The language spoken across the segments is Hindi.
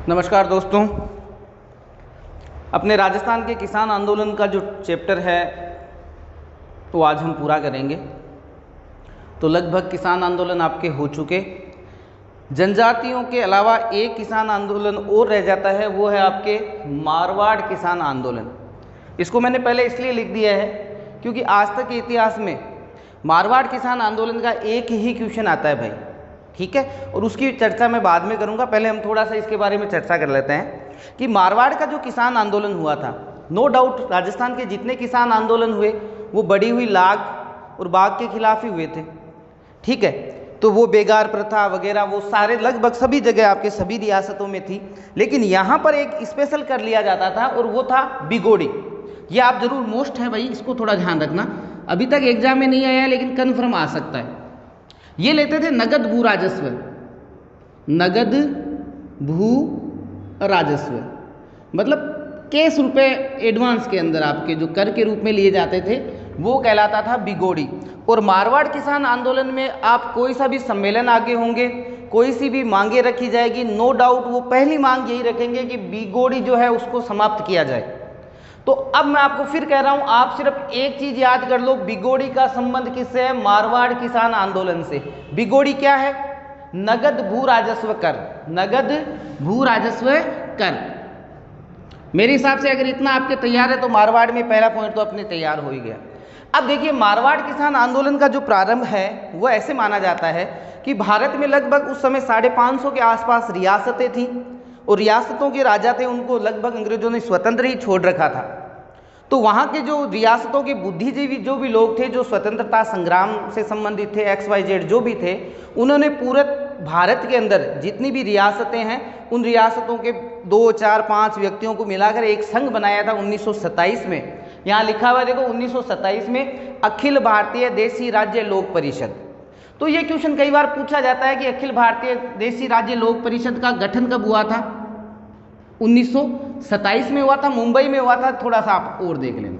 नमस्कार दोस्तों, अपने राजस्थान के किसान आंदोलन का जो चैप्टर है तो आज हम पूरा करेंगे। तो लगभग किसान आंदोलन आपके हो चुके। जनजातियों के अलावा एक किसान आंदोलन और रह जाता है, वो है आपके मारवाड़ किसान आंदोलन। इसको मैंने पहले इसलिए लिख दिया है क्योंकि आज तक के इतिहास में मारवाड़ किसान आंदोलन का एक ही क्वेश्चन आता है भाई, ठीक है। और उसकी चर्चा मैं बाद में करूंगा, पहले हम थोड़ा सा इसके बारे में चर्चा कर लेते हैं कि मारवाड़ का जो किसान आंदोलन हुआ था, नो डाउट राजस्थान के जितने किसान आंदोलन हुए वो बढ़ी हुई लाग और बाघ के खिलाफ ही हुए थे, ठीक है। तो वो बेगार प्रथा वगैरह वो सारे लगभग सभी जगह आपके सभी रियासतों में थी, लेकिन यहाँ पर एक स्पेशल कर लिया जाता था और वो था बिगोड़ी। ये आप जरूर मोस्ट है भाई, इसको थोड़ा ध्यान रखना, अभी तक एग्जाम में नहीं आया लेकिन कन्फर्म आ सकता है। ये लेते थे नगद भू राजस्व, नगद भू राजस्व मतलब कैश रुपए एडवांस के अंदर आपके जो कर के रूप में लिए जाते थे वो कहलाता था बिगोड़ी। और मारवाड़ किसान आंदोलन में आप कोई सा भी सम्मेलन आगे होंगे, कोई सी भी मांगे रखी जाएगी, नो डाउट वो पहली मांग यही रखेंगे कि बिगोड़ी जो है उसको समाप्त किया जाए। तो अब मैं आपको फिर कह रहा हूं, आप सिर्फ एक चीज याद कर लो, बिगोड़ी का संबंध किससे है? मारवाड़ किसान आंदोलन से। बिगोड़ी क्या है? नगद भू राजस्व कर, नगद भू राजस्व कर। मेरे हिसाब से अगर इतना आपके तैयार है तो मारवाड़ में पहला पॉइंट तो अपने तैयार हो ही गया। अब देखिए, मारवाड़ किसान आंदोलन का जो प्रारंभ है वो ऐसे माना जाता है कि भारत में लगभग उस समय 550 के आसपास रियासतें थी और रियासतों के राजा थे, उनको लगभग अंग्रेजों ने स्वतंत्र ही छोड़ रखा था। तो वहाँ के जो रियासतों के बुद्धिजीवी जो भी लोग थे, जो स्वतंत्रता संग्राम से संबंधित थे, XYZ जो भी थे, उन्होंने पूरे भारत के अंदर जितनी भी रियासतें हैं उन रियासतों के 2, 4, 5 व्यक्तियों को मिलाकर एक संघ बनाया था 1927 में। यहाँ लिखा हुआ देखो 1927 में अखिल भारतीय देशी राज्य लोक परिषद। तो ये क्वेश्चन कई बार पूछा जाता है कि अखिल भारतीय देशी राज्य लोक परिषद का गठन कब हुआ था? 1927 में हुआ था, मुंबई में हुआ था, थोड़ा सा आप और देख लेना,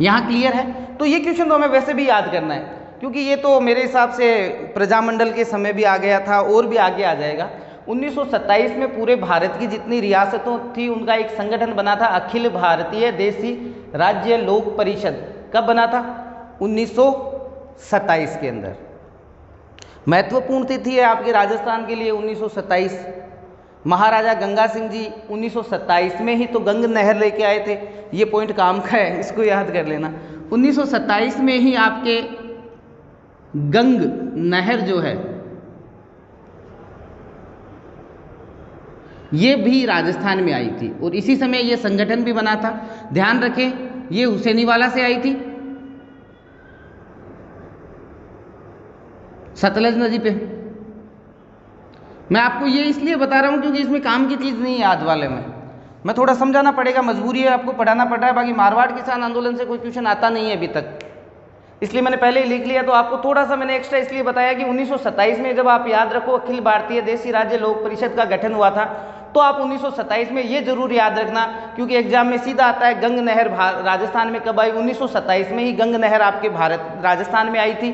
यहां क्लियर है। तो ये क्वेश्चन तो हमें वैसे भी याद करना है क्योंकि ये तो मेरे हिसाब से प्रजामंडल के समय भी आ गया था और भी आगे आ जाएगा। 1927 में पूरे भारत की जितनी रियासतों थी उनका एक संगठन बना था, अखिल भारतीय देशी राज्य लोक परिषद। कब बना था? 1927 के अंदर। महत्वपूर्ण तिथि है आपके राजस्थान के लिए 1927। महाराजा गंगा सिंह जी 1927 में ही तो गंग नहर लेके आए थे, ये पॉइंट काम का है, इसको याद कर लेना। 1927 में ही आपके गंग नहर जो है ये भी राजस्थान में आई थी और इसी समय ये संगठन भी बना था। ध्यान रखें, ये हुसैनीवाला से आई थी, सतलज नदी पे। मैं आपको ये इसलिए बता रहा हूँ क्योंकि इसमें काम की चीज़ नहीं है आज वाले में, मैं थोड़ा समझाना पड़ेगा, मजबूरी है, आपको पढ़ाना पड़ रहा है। बाकी मारवाड़ किसान आंदोलन से कोई क्वेश्चन आता नहीं है अभी तक, इसलिए मैंने पहले ही लिख लिया। तो आपको थोड़ा सा मैंने एक्स्ट्रा इसलिए बताया कि 1927 में जब आप याद रखो अखिल भारतीय देशी राज्य लोक परिषद का गठन हुआ था, तो आप 1927 में ये जरूर याद रखना क्योंकि एग्जाम में सीधा आता है गंग नहर राजस्थान में कब आई? 1927 में ही गंग नहर आपके राजस्थान में आई थी।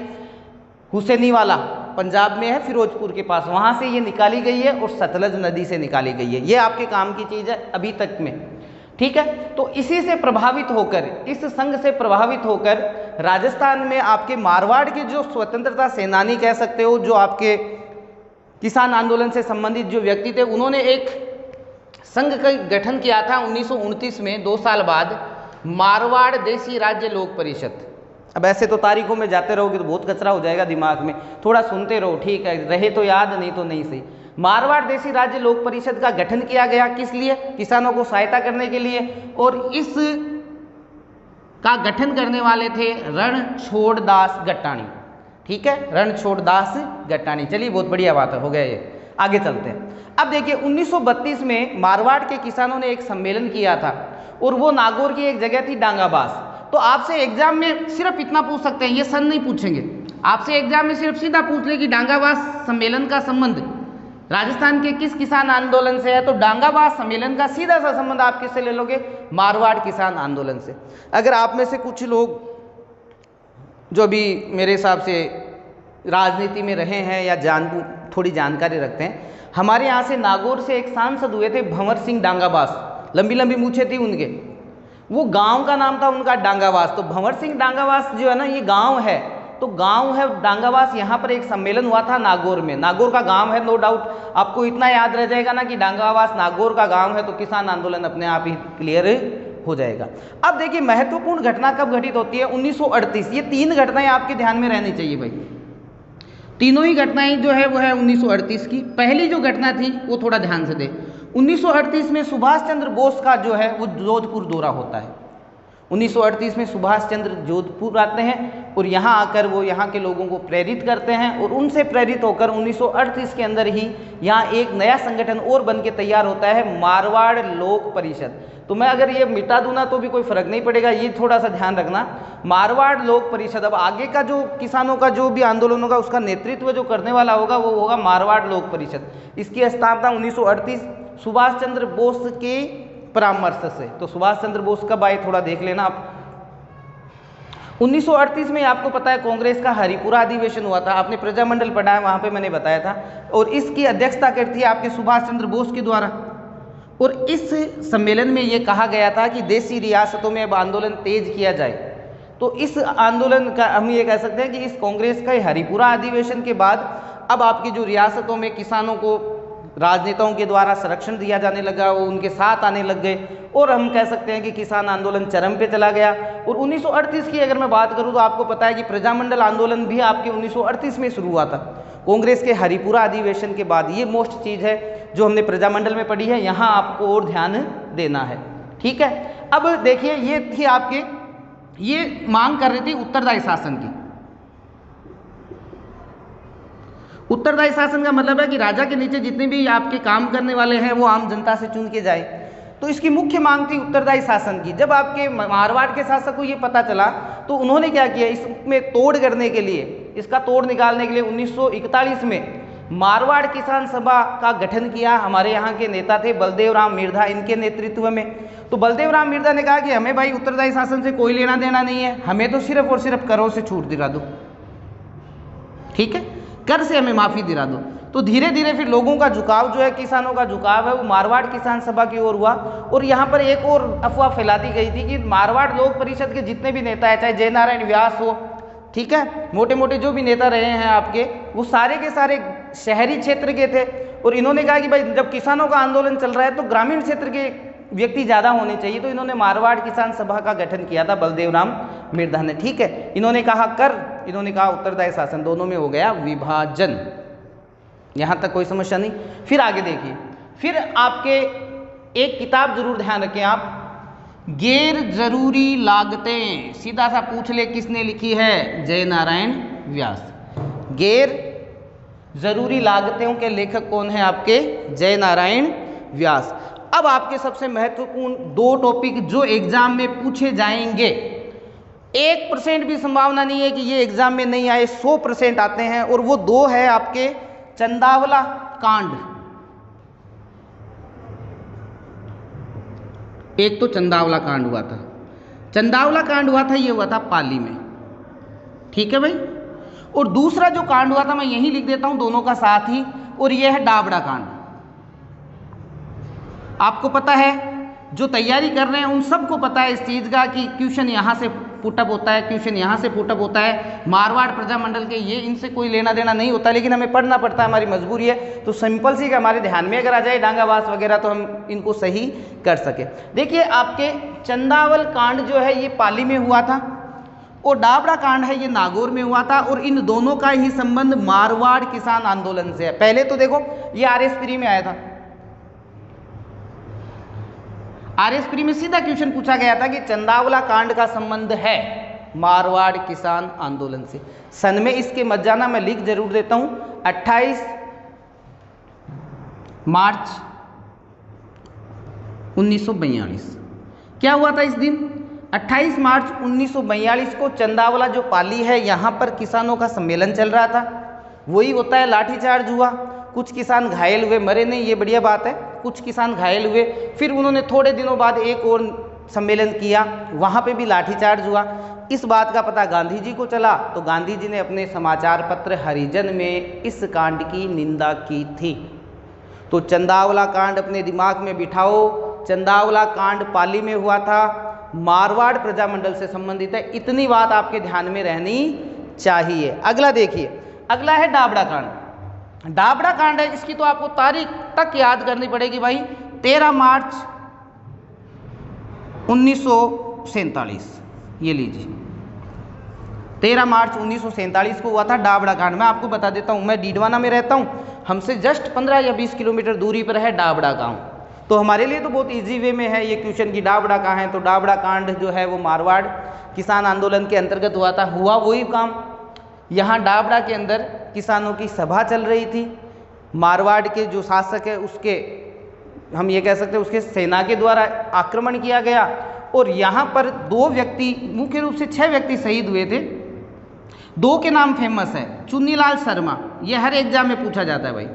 हुसैनीवाला पंजाब में है, फिरोजपुर के पास, वहां से ये निकाली गई है और सतलज नदी से निकाली गई है। ये आपके काम की चीज है अभी तक में, ठीक है। तो इसी से प्रभावित होकर, इस संघ से प्रभावित होकर राजस्थान में आपके मारवाड़ के जो स्वतंत्रता सेनानी कह सकते हो, जो आपके किसान आंदोलन से संबंधित जो व्यक्ति थे, उन्होंने एक संघ का गठन किया था 1929 में, 2 साल बाद, मारवाड़ देशी राज्य लोक परिषद। अब ऐसे तो तारीखों में जाते रहोगे तो बहुत कचरा हो जाएगा दिमाग में, थोड़ा सुनते रहो, ठीक है, रहे तो याद, नहीं तो नहीं सही। मारवाड़ देशी राज्य लोक परिषद का गठन किया गया, किस लिए? किसानों को सहायता करने के लिए। और इस का गठन करने वाले थे रणछोड़ दास गट्टाणी, ठीक है, रणछोड़ दास गट्टाणी। चलिए बहुत बढ़िया बात है, हो गया ये, आगे चलते हैं। अब देखिए 1932 में मारवाड़ के किसानों ने एक सम्मेलन किया था और वो नागौर की एक जगह थी डांगाबास। तो आपसे एग्जाम में सिर्फ इतना पूछ सकते हैं, ये सन नहीं पूछेंगे, आपसे एग्जाम में सिर्फ सीधा पूछ ले कि डांगाबास सम्मेलन का संबंध राजस्थान के किस किसान आंदोलन से है, तो डांगाबास सम्मेलन का सीधा सा संबंध आप किससे ले लोगे? मारवाड़ किसान आंदोलन से। अगर आप में से कुछ लोग जो अभी मेरे हिसाब से राजनीति में रहे हैं या थोड़ी जानकारी रखते हैं, हमारे यहाँ से नागौर से एक सांसद हुए थे भंवर सिंह डांगाबास, लंबी लंबी मूछें थी उनके, वो गांव का नाम था उनका डांगावास। तो भंवर सिंह डांगावास जो है ना, ये गांव है, तो गांव है डांगावास। यहाँ पर एक सम्मेलन हुआ था नागौर में, नागौर का गांव है, नो डाउट आपको इतना याद रह जाएगा ना कि डांगावास नागौर का गांव है, तो किसान आंदोलन अपने आप ही क्लियर हो जाएगा। अब देखिए महत्वपूर्ण घटना कब घटित होती है, 1938। ये 3 घटनाएं आपके ध्यान में रहनी चाहिए भाई, तीनों ही घटनाएं जो है वो है 1938 की। पहली जो घटना थी वो थोड़ा ध्यान से दे, 1938 में सुभाष चंद्र बोस का जो है वो जोधपुर दौरा होता है। 1938 में सुभाष चंद्र जोधपुर आते हैं और यहाँ आकर वो यहाँ के लोगों को प्रेरित करते हैं, और उनसे प्रेरित होकर 1938 के अंदर ही यहाँ एक नया संगठन और बन के तैयार होता है, मारवाड़ लोक परिषद। तो मैं अगर ये मिटा दूँ ना तो भी कोई फर्क नहीं पड़ेगा, ये थोड़ा सा ध्यान रखना, मारवाड़ लोक परिषद। अब आगे का जो किसानों का जो भी आंदोलन होगा उसका नेतृत्व जो करने वाला होगा वो होगा मारवाड़ लोक परिषद। इसकी स्थापना 1938 सुभाष चंद्र बोस के परामर्श से। तो सुभाष चंद्र बोस कब आए थोड़ा देख लेना आप। 1938 में आपको पता है कांग्रेस का हरिपुरा अधिवेशन हुआ था, आपने प्रजामंडल पढ़ा है, वहां पे मैंने बताया था, और इसकी अध्यक्षता करती है आपके सुभाष चंद्र बोस के द्वारा। और इस सम्मेलन में ये कहा गया था कि देशी रियासतों में अब आंदोलन तेज किया जाए। तो इस आंदोलन का हम ये कह सकते हैं कि इस कांग्रेस का हरिपुरा अधिवेशन के बाद अब आपकी जो रियासतों में किसानों को राजनेताओं के द्वारा संरक्षण दिया जाने लगा, वो उनके साथ आने लग गए, और हम कह सकते हैं कि किसान आंदोलन चरम पे चला गया। और 1938 की अगर मैं बात करूं तो आपको पता है कि प्रजामंडल आंदोलन भी आपके 1938 में शुरू हुआ था, कांग्रेस के हरिपुरा अधिवेशन के बाद। ये मोस्ट चीज़ है जो हमने प्रजामंडल में पढ़ी है, यहाँ आपको और ध्यान देना है, ठीक है। अब देखिए ये थी आपके, ये मांग कर रही थी उत्तरदायी शासन की। उत्तरदायी शासन का मतलब है कि राजा के नीचे जितने भी आपके काम करने वाले हैं वो आम जनता से चुन के जाए। तो इसकी मुख्य मांग थी उत्तरदायी शासन की। जब आपके मारवाड़ के शासक को ये पता चला तो उन्होंने क्या किया, इसमें तोड़ करने के लिए, इसका तोड़ निकालने के लिए 1941 में मारवाड़ किसान सभा का गठन किया। हमारे यहाँ के नेता थे बलदेव राम मिर्धा, इनके नेतृत्व में। तो बलदेव राम मिर्धा ने कहा कि हमें भाई उत्तरदायी शासन से कोई लेना देना नहीं है, हमें तो सिर्फ और सिर्फ करों से छूट दिला दो, ठीक है, कर से हमें माफ़ी दिला दो। तो धीरे धीरे फिर लोगों का झुकाव जो है, किसानों का झुकाव है, वो मारवाड़ किसान सभा की ओर हुआ। और यहाँ पर एक और अफवाह फैला दी गई थी कि मारवाड़ लोक परिषद के जितने भी नेता हैं, चाहे जय नारायण व्यास हो, ठीक है, मोटे मोटे जो भी नेता रहे हैं आपके, वो सारे के सारे शहरी क्षेत्र के थे। और इन्होंने कहा कि भाई जब किसानों का आंदोलन चल रहा है तो ग्रामीण क्षेत्र के व्यक्ति ज़्यादा होने चाहिए। तो इन्होंने मारवाड़ किसान सभा का गठन किया था बलदेव राम मिर्धा ने, ठीक है। इन्होंने कहा कर, इन्होंने कहा उत्तरदायी शासन, दोनों में हो गया विभाजन। यहाँ तक कोई समस्या नहीं। फिर आगे देखिए, फिर आपके एक किताब जरूर ध्यान रखें आप, गैर जरूरी लागतें। सीधा सा पूछ ले किसने लिखी है, जय नारायण व्यास। गैर जरूरी लागतों के लेखक कौन है आपके, जय नारायण व्यास। अब आपके सबसे महत्वपूर्ण 2 टॉपिक जो एग्जाम में पूछे जाएंगे, 1% भी संभावना नहीं है कि ये एग्जाम में नहीं आए, 100% आते हैं। और वो 2 है आपके चंदावला कांड। एक तो चंदावला कांड हुआ था, चंदावला कांड हुआ था, ये हुआ था पाली में, ठीक है भाई। और दूसरा जो कांड हुआ था मैं यहीं लिख देता हूं दोनों का साथ ही, और ये है डाबड़ा कांड। आपको पता है, जो तैयारी कर रहे हैं उन सबको पता है इस चीज़ का कि क्वेश्चन यहाँ से पुटअप होता है, क्वेश्चन यहाँ से पुटअप होता है, मारवाड़ प्रजामंडल के, ये इनसे कोई लेना देना नहीं होता, लेकिन हमें पढ़ना पड़ता है, हमारी मजबूरी है। तो सिंपल सी हमारे ध्यान में अगर आ जाए डांगावास वगैरह तो हम इनको सही कर सके। देखिए आपके चंदावल कांड जो है ये पाली में हुआ था, और डाबड़ा कांड है ये नागौर में हुआ था। और इन दोनों का ही संबंध मारवाड़ किसान आंदोलन से है। पहले तो देखो ये आरएस प्री में आया था, आरएस प्री में सीधा क्वेश्चन पूछा गया था कि चंदावला कांड का संबंध है मारवाड़ किसान आंदोलन से। सन में इसके मत जाना, मैं लिख जरूर देता हूं, 28 मार्च 1942। क्या हुआ था इस दिन, 28 मार्च 1942 को चंदावला जो पाली है यहाँ पर किसानों का सम्मेलन चल रहा था। वही होता है, लाठीचार्ज हुआ, कुछ किसान घायल हुए, मरे नहीं, ये बढ़िया बात है, कुछ किसान घायल हुए। फिर उन्होंने थोड़े दिनों बाद एक और सम्मेलन किया, वहाँ पे भी लाठीचार्ज हुआ। इस बात का पता गांधी जी को चला तो गांधी जी ने अपने समाचार पत्र हरिजन में इस कांड की निंदा की थी। तो चंदावला कांड अपने दिमाग में बिठाओ, चंदावला कांड पाली में हुआ था, मारवाड़ प्रजामंडल से संबंधित है, इतनी बात आपके ध्यान में रहनी चाहिए। अगला देखिए, अगला है डाबड़ा कांड। डाबड़ा कांड है, इसकी तो आपको तारीख तक याद करनी पड़ेगी भाई, 13 मार्च 1947, ये लीजिए 13 मार्च 1947 को हुआ था डाबड़ा कांड। मैं आपको बता देता हूँ, मैं डीडवाना में रहता हूँ, हमसे जस्ट 15 या 20 किलोमीटर दूरी पर है डाबड़ा गांव। तो हमारे लिए तो बहुत इजी वे में है ये क्वेश्चन की डाबड़ा कहाँ है। तो डाबड़ा कांड जो है वो मारवाड़ किसान आंदोलन के अंतर्गत हुआ था। हुआ वही काम, यहाँ डाबड़ा के अंदर किसानों की सभा चल रही थी, मारवाड़ के जो शासक है उसके, हम ये कह सकते हैं उसके सेना के द्वारा आक्रमण किया गया और यहाँ पर 2 व्यक्ति, मुख्य रूप से 6 व्यक्ति शहीद हुए थे। 2 के नाम फेमस है, चुन्नीलाल शर्मा, ये हर एग्जाम में पूछा जाता है भाई,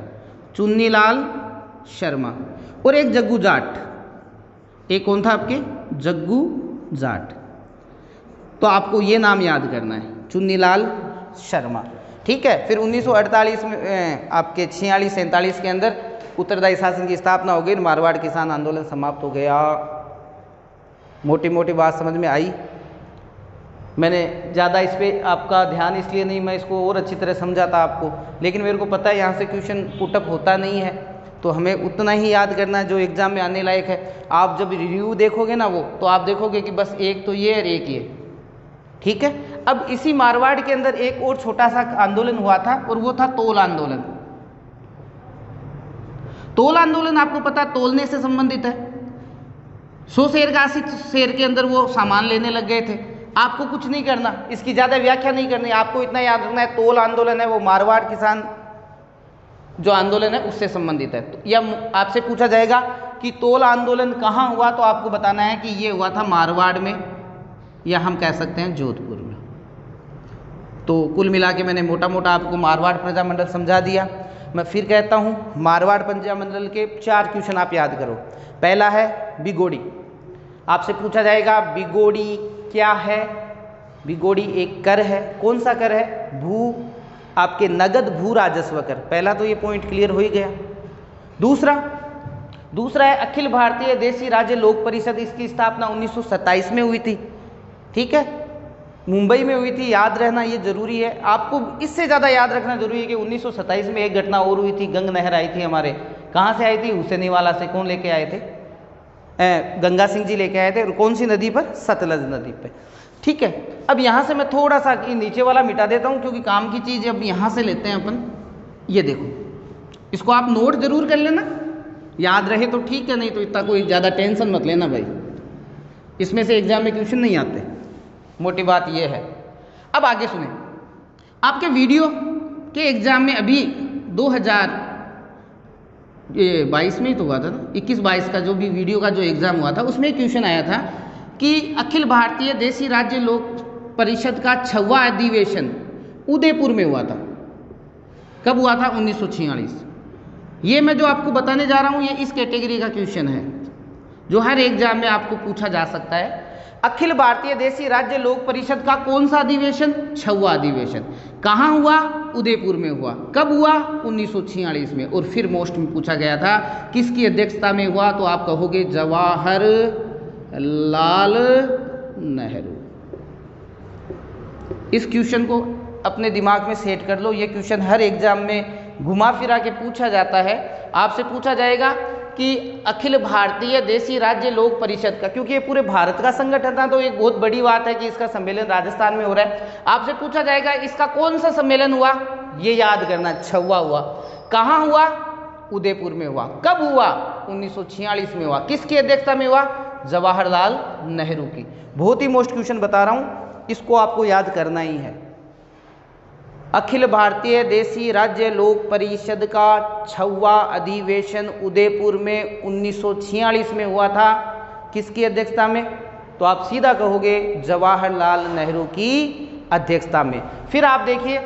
चुन्नीलाल शर्मा, और एक जग्गू जाट। एक कौन था आपके? जग्गू जाट। तो आपको ये नाम याद करना है, चुन्नीलाल शर्मा, ठीक है। फिर 1948 में आपके 46-47 के अंदर उत्तरदायी शासन की स्थापना हो गई, मारवाड़ किसान आंदोलन समाप्त हो गया। मोटी मोटी बात समझ में आई? मैंने ज़्यादा इस पर आपका ध्यान इसलिए नहीं, मैं इसको और अच्छी तरह समझाता आपको, लेकिन मेरे को पता है यहाँ से क्वेश्चन पुटअप होता नहीं है, तो हमें उतना ही याद करना है जो एग्ज़ाम में आने लायक है। आप जब रिव्यू देखोगे ना वो, तो आप देखोगे कि बस एक तो ये और एक ये, ठीक है। अब इसी मारवाड़ के अंदर एक और छोटा सा आंदोलन हुआ था और वो था तोल आंदोलन। तोल आंदोलन आपको पता तोलने से संबंधित है। 100 शेर का 80 शेर के अंदर वो सामान लेने लग गए थे। आपको कुछ नहीं करना, इसकी ज़्यादा व्याख्या नहीं करनी, आपको इतना याद रखना है तोल आंदोलन है वो मारवाड़ किसान जो आंदोलन है उससे संबंधित है। तो या आपसे पूछा जाएगा कि तोल आंदोलन कहाँ हुआ, तो आपको बताना है कि ये हुआ था मारवाड़ में, या हम कह सकते हैं जोधपुर में। तो कुल मिला के मैंने मोटा मोटा आपको मारवाड़ प्रजामंडल समझा दिया। मैं फिर कहता हूँ, मारवाड़ प्रजामंडल के 4 क्वेश्चन आप याद करो। पहला है बिगोड़ी, आपसे पूछा जाएगा बिगोड़ी क्या है। बिगोड़ी एक कर है, कौन सा कर है? भू, आपके नगद भू राजस्व कर। पहला तो ये पॉइंट क्लियर हो ही गया। दूसरा है अखिल भारतीय देशी राज्य लोक परिषद, इसकी स्थापना 1927 में हुई थी, ठीक है, मुंबई में हुई थी, याद रहना ये जरूरी है। आपको इससे ज़्यादा याद रखना जरूरी है कि 1927 में एक घटना और हुई थी, गंग नहर आई थी हमारे, कहाँ से आई थी? हुसैनीवाला से। कौन लेके आए थे? गंगा सिंह जी लेके आए थे। और कौन सी नदी पर? सतलज नदी पे, ठीक है। अब यहाँ से मैं थोड़ा सा नीचे वाला मिटा देता हूँ क्योंकि काम की चीज़ अब यहाँ से लेते हैं अपन। ये देखो, इसको आप नोट जरूर कर लेना, याद रहे तो ठीक है, नहीं तो इतना कोई ज़्यादा टेंशन मत लेना भाई, इसमें से एग्जाम में क्वेश्चन नहीं आते, मोटी बात ये है। अब आगे सुने, आपके वीडियो के एग्जाम में अभी 2022 में ही तो हुआ था ना, 21-22 का जो भी वीडियो का जो एग्ज़ाम हुआ था उसमें क्वेश्चन आया था कि अखिल भारतीय देशी राज्य लोक परिषद का 6वां अधिवेशन उदयपुर में हुआ था। कब हुआ था? 1946। ये मैं जो आपको बताने जा रहा हूँ ये इस कैटेगरी का क्वेश्चन है जो हर एग्जाम में आपको पूछा जा सकता है। अखिल भारतीय देशी राज्य लोक परिषद का कौन सा अधिवेशन? 6वां अधिवेशन। कहाँ हुआ? उदयपुर में हुआ। कब हुआ? 1946 में। और फिर मोस्ट में पूछा गया था किसकी अध्यक्षता में हुआ, तो आप कहोगे जवाहरलाल नेहरू। इस क्वेश्चन को अपने दिमाग में सेट कर लो, ये क्वेश्चन हर एग्जाम में घुमा फिरा के पूछा जाता है। आपसे पूछा जाएगा कि अखिल भारतीय देशी राज्य लोक परिषद का, क्योंकि ये पूरे भारत का संगठन था तो एक बहुत बड़ी बात है कि इसका सम्मेलन राजस्थान में हो रहा है। आपसे पूछा जाएगा इसका कौन सा सम्मेलन हुआ, ये याद करना, 6वां हुआ। कहाँ हुआ? उदयपुर में हुआ। कब हुआ? 1946 में हुआ। किसकी अध्यक्षता में हुआ? जवाहरलाल नेहरू की। बहुत ही मोस्ट क्वेश्चन बता रहा हूँ, इसको आपको याद करना ही है। अखिल भारतीय देशी राज्य लोक परिषद का 6वां अधिवेशन उदयपुर में 1946 में हुआ था। किसकी अध्यक्षता में? तो आप सीधा कहोगे जवाहरलाल नेहरू की अध्यक्षता में। फिर आप देखिए,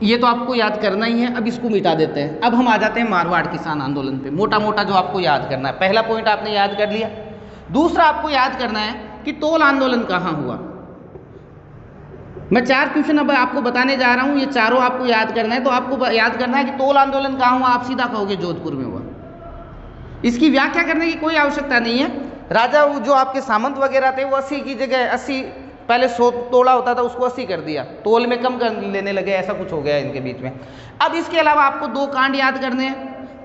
ये तो आपको याद करना ही है, अब इसको मिटा देते हैं। अब हम आ जाते हैं मारवाड़ किसान आंदोलन पे। मोटा मोटा जो आपको याद करना है, पहला पॉइंट आपने याद कर लिया। दूसरा आपको याद करना है कि तोल आंदोलन कहाँ हुआ। मैं 4 क्वेश्चन अब आपको बताने जा रहा हूँ, ये चारों आपको याद करना है। तो आपको याद करना है कि तोल आंदोलन कहाँ हुआ, आप सीधा कहोगे जोधपुर में हुआ। इसकी व्याख्या करने की कोई आवश्यकता नहीं है। राजा जो आपके सामंत वगैरह थे वो 80 की जगह 80, पहले 100 तोला होता था उसको 80 कर दिया, तोल में कम कर लेने लगे, ऐसा कुछ हो गया इनके बीच में। अब इसके अलावा आपको 2 कांड याद करने हैं।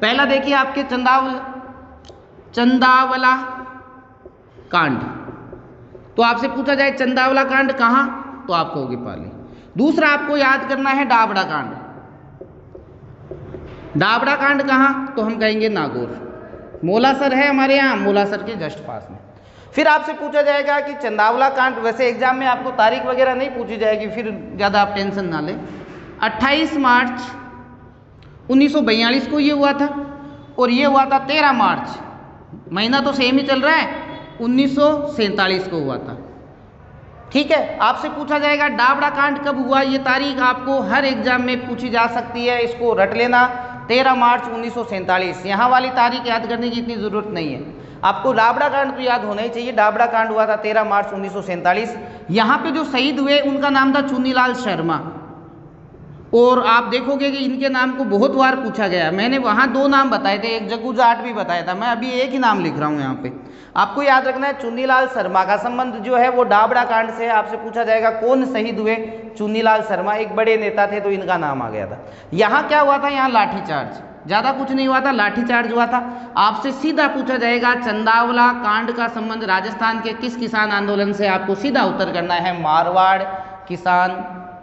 पहला देखिए आपके चंदावला कांड। तो आपसे पूछा जाए चंदावला कांड कहाँ, तो आप कहोगे पाली। दूसरा आपको याद करना है डाबड़ा कांड। डाबड़ा कांड कहाँ, तो हम कहेंगे नागौर। मोलासर है हमारे यहाँ, मोलासर के जस्ट पास में। फिर आपसे पूछा जाएगा कि चंदावला कांड, वैसे एग्जाम में आपको तारीख वगैरह नहीं पूछी जाएगी, फिर ज़्यादा आप टेंशन ना लें। 28 मार्च 1942 को ये हुआ था और ये हुआ था 13 मार्च, महीना तो सेम ही चल रहा है, 1947 को हुआ था। ठीक है, आपसे पूछा जाएगा डाबड़ा कांड कब हुआ, ये तारीख आपको हर एग्जाम में पूछी जा सकती है, इसको रट लेना। 13 मार्च 1947, यहाँ वाली तारीख याद करने की इतनी ज़रूरत नहीं है आपको। डाबड़ा कांड तो याद होना ही चाहिए। डाबड़ा कांड हुआ था 13 मार्च 1947। यहाँ पे जो शहीद हुए उनका नाम था चुन्नीलाल शर्मा, और आप देखोगे कि इनके नाम को बहुत बार पूछा गया। मैंने वहाँ 2 नाम बताए थे, एक जग्गू जाट भी बताया था, मैं अभी एक ही नाम लिख रहा हूँ यहाँ पे। आपको याद रखना है चुन्नीलाल शर्मा का संबंध जो है वो डाबड़ा कांड से। आपसे पूछा जाएगा कौन शहीद हुए, चुन्नीलाल शर्मा, एक बड़े नेता थे तो इनका नाम आ गया था। यहाँ क्या हुआ था, यहाँ लाठीचार्ज, ज़्यादा कुछ नहीं हुआ था, लाठीचार्ज हुआ था। आपसे सीधा पूछा जाएगा चंदावला कांड का संबंध राजस्थान के किस किसान आंदोलन से, आपको सीधा उत्तर करना है मारवाड़ किसान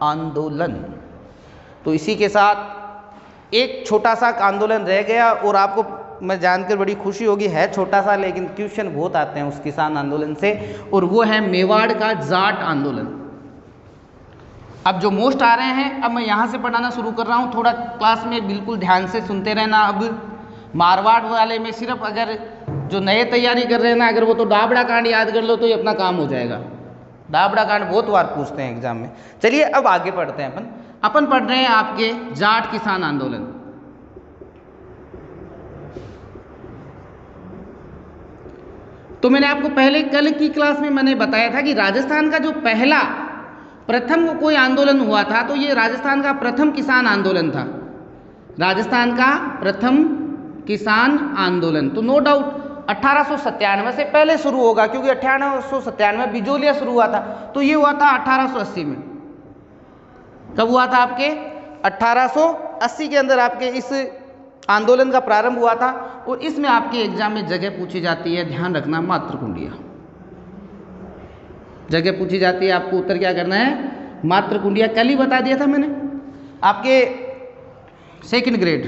आंदोलन। तो इसी के साथ एक छोटा सा आंदोलन रह गया, और आपको मैं जानकर बड़ी खुशी होगी, है छोटा सा लेकिन क्वेश्चन बहुत आते हैं उस किसान आंदोलन से, और वो है मेवाड़ का जाट आंदोलन। अब जो मोस्ट आ रहे हैं, अब मैं यहाँ से पढ़ाना शुरू कर रहा हूँ, थोड़ा क्लास में बिल्कुल ध्यान से सुनते रहना। अब मारवाड़ वाले में सिर्फ अगर जो नए तैयारी कर रहे हैं ना, अगर वो तो डाबड़ा कांड याद कर लो तो ये अपना काम हो जाएगा। डाबड़ा कांड बहुत बार पूछते हैं एग्जाम में। चलिए अब आगे पढ़ते हैं। अपन पढ़ रहे हैं आपके जाट किसान आंदोलन। तो मैंने आपको पहले कल की क्लास में मैंने बताया था कि राजस्थान का जो पहला प्रथम कोई आंदोलन हुआ था, तो ये राजस्थान का प्रथम किसान आंदोलन था। राजस्थान का प्रथम किसान आंदोलन, तो नो डाउट 1897 से पहले शुरू होगा, क्योंकि 1897 बिजोलिया शुरू हुआ था, तो ये हुआ था 1880 में। कब हुआ था आपके 1880 के अंदर आपके इस आंदोलन का प्रारंभ हुआ था। और इसमें आपके एग्जाम में जगह पूछी जाती है, ध्यान रखना, मातृकुंडिया जगह पूछी जाती है। आपको उत्तर क्या करना है, मातृकुंडिया। कल ही बता दिया था मैंने आपके सेकंड ग्रेड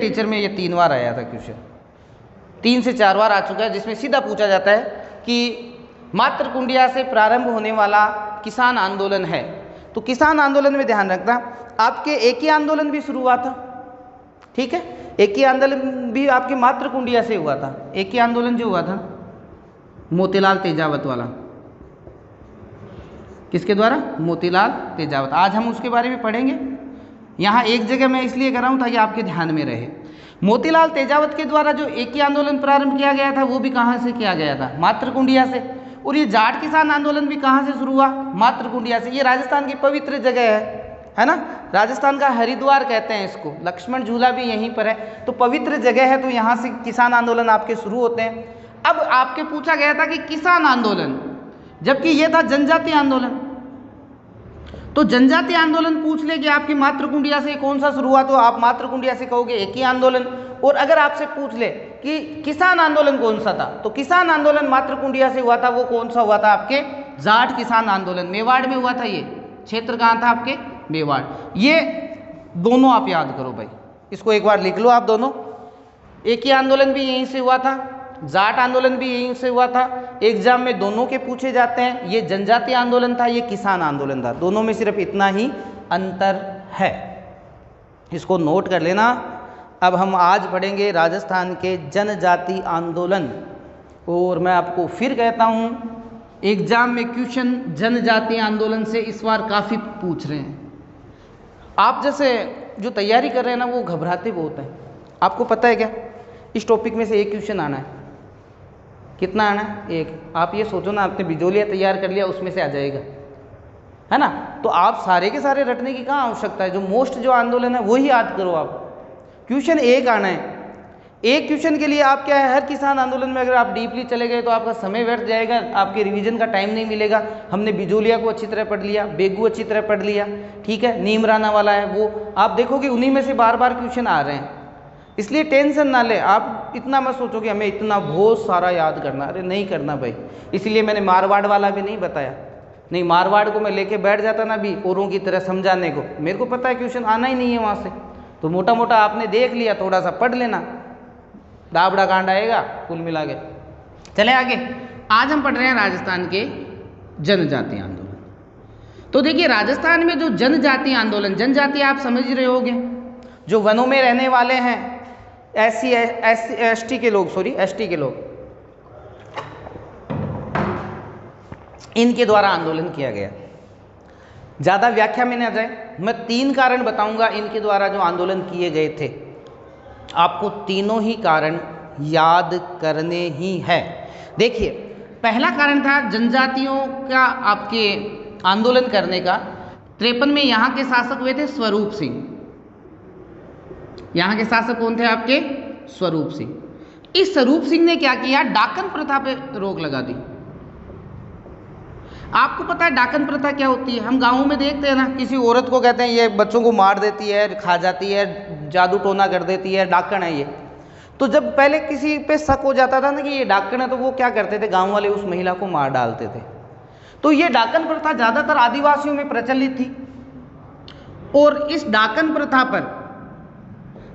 टीचर में, ये 3 बार आया था क्वेश्चन, 3 से 4 बार आ चुका है, जिसमें सीधा पूछा जाता है कि मातृकुंडिया से प्रारंभ होने वाला किसान आंदोलन है। तो किसान आंदोलन में ध्यान रखना, आपके एक ही आंदोलन भी शुरू हुआ था। ठीक है, एक ही आंदोलन भी आपके मातृकुंडिया से हुआ था। एक ही आंदोलन जो हुआ था मोतीलाल तेजावत वाला, किसके द्वारा, मोतीलाल तेजावत। आज हम उसके बारे में पढ़ेंगे। यहाँ एक जगह मैं इसलिए कर रहा हूँ ताकि आपके ध्यान में रहे। मोतीलाल तेजावत के द्वारा जो एक ही आंदोलन प्रारंभ किया गया था, वो भी कहाँ से किया गया था, मातृकुंडिया से। और ये जाट किसान आंदोलन भी कहाँ से शुरू हुआ, मातृकुंडिया से। ये राजस्थान की पवित्र जगह है ना, राजस्थान का हरिद्वार कहते हैं इसको, लक्ष्मण झूला भी यहीं पर है, तो पवित्र जगह है, तो यहाँ से किसान आंदोलन आपके शुरू होते हैं। अब आपके पूछा गया था कि किसान आंदोलन, जबकि ये था जनजाति आंदोलन, तो जनजाति आंदोलन पूछ ले कि आपकी मातृकुंडिया से कौन सा शुरू हुआ, तो आप मातृकुंडिया से कहोगे एक ही आंदोलन। और अगर आपसे पूछ ले कि किसान आंदोलन कौन सा था, तो किसान आंदोलन मातृकुंडिया से हुआ था, वो कौन सा हुआ था, आपके जाट किसान आंदोलन, मेवाड़ में हुआ था। ये क्षेत्र कहाँ था, आपके मेवाड़। ये दोनों आप याद करो भाई, इसको एक बार लिख लो आप दोनों। एक ही आंदोलन भी यहीं से हुआ था, जाट आंदोलन भी यहीं से हुआ था। एग्जाम में दोनों के पूछे जाते हैं। ये जनजाति आंदोलन था, ये किसान आंदोलन था, दोनों में सिर्फ इतना ही अंतर है, इसको नोट कर लेना। अब हम आज पढ़ेंगे राजस्थान के जनजाति आंदोलन, और मैं आपको फिर कहता हूँ एग्जाम में क्वेश्चन जनजाति आंदोलन से इस बार काफ़ी पूछ रहे हैं। आप जैसे जो तैयारी कर रहे हैं ना, वो घबराते बहुत हैं। आपको पता है क्या, इस टॉपिक में से एक क्वेश्चन आना है। कितना आना है? एक। आप ये सोचो ना, आपने बिजोलिया तैयार कर लिया, उसमें से आ जाएगा, है ना। तो आप सारे के सारे रटने की कहाँ आवश्यकता है, जो मोस्ट जो आंदोलन है वही याद करो आप। क्वेश्चन एक आना है, एक क्वेश्चन के लिए आप क्या है, हर किसान आंदोलन में अगर आप डीपली चले गए तो आपका समय व्यर्थ जाएगा, आपके रिवीजन का टाइम नहीं मिलेगा। हमने बिजोलिया को अच्छी तरह पढ़ लिया, बेगू अच्छी तरह पढ़ लिया, ठीक है, नीम राणा वाला है वो आप देखोगे उन्हीं में से बार बार क्वेश्चन आ रहे हैं, इसलिए टेंशन ना ले। आप इतना मत सोचो कि हमें इतना बहुत सारा याद करना, अरे नहीं करना भाई। इसलिए मैंने मारवाड़ वाला भी नहीं बताया, नहीं मारवाड़ को मैं लेके बैठ जाता ना भी औरों की तरह समझाने को, मेरे को पता है क्वेश्चन आना ही नहीं है वहाँ से, तो मोटा मोटा आपने देख लिया, थोड़ा सा पढ़ लेना, दाबड़ा कांड आएगा कुल मिला के। चले आगे, आज हम पढ़ रहे हैं राजस्थान के जनजातीय आंदोलन। तो देखिए राजस्थान में जो जनजातीय आंदोलन, जनजाति आप समझ रहे होंगे, जो वनों में रहने वाले हैं, एसटी के लोग, एसटी के लोग, इनके द्वारा आंदोलन किया गया। ज़्यादा व्याख्या में ना जाए, मैं 3 कारण बताऊंगा इनके द्वारा जो आंदोलन किए गए थे, आपको तीनों ही कारण याद करने ही है। देखिए पहला कारण था जनजातियों का आपके आंदोलन करने का। 53 में यहाँ के शासक हुए थे स्वरूप सिंह। यहाँ के शासक कौन थे आपके? स्वरूप सिंह। इस स्वरूप सिंह ने क्या किया, डाकन प्रथा पे रोक लगा दी। आपको पता है डाकन प्रथा क्या होती है? हम गाँव में देखते हैं ना, किसी औरत को कहते हैं ये बच्चों को मार देती है, खा जाती है, जादू टोना कर देती है, डाकन है ये। तो जब पहले किसी पे शक हो जाता था ना कि ये डाकन है, तो वो क्या करते थे, गांव वाले उस महिला को मार डालते थे। तो ये डाकन प्रथा ज़्यादातर आदिवासियों में प्रचलित थी, और इस डाकन प्रथा पर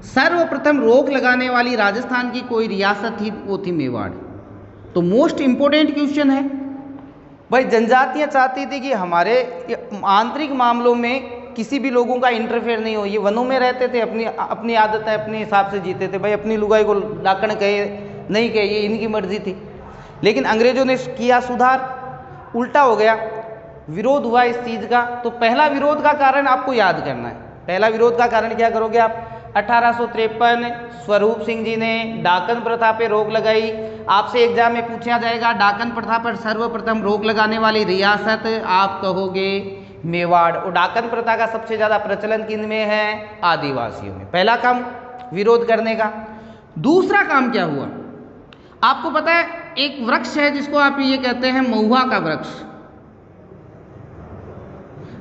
सर्वप्रथम रोक लगाने वाली राजस्थान की कोई रियासत थी, वो थी मेवाड़। तो मोस्ट इंपोर्टेंट क्वेश्चन है भाई, जनजातियां चाहती थी कि हमारे आंतरिक मामलों में किसी भी लोगों का इंटरफेयर नहीं हो। ये वनों में रहते थे, अपनी आदत है, अपने हिसाब से जीते थे भाई, अपनी लुगाई को डाकन कहे नहीं कहे ये इनकी मर्जी थी। लेकिन अंग्रेजों ने किया सुधार, उल्टा हो गया, विरोध हुआ इस चीज़ का। तो पहला विरोध का कारण आपको याद करना है। पहला विरोध का कारण क्या करोगे आप? 1853 स्वरूप सिंह जी ने डाकन प्रथा पे रोक लगाई। आपसे एग्जाम में पूछा जाएगा डाकन प्रथा पर सर्वप्रथम रोक लगाने वाली रियासत, आप कहोगे मेवाड़। और डाकन प्रथा का सबसे ज़्यादा प्रचलन किन में है? आदिवासियों में। पहला काम विरोध करने का। दूसरा काम क्या हुआ? आपको पता है एक वृक्ष है जिसको आप ये कहते हैं महुआ का वृक्ष,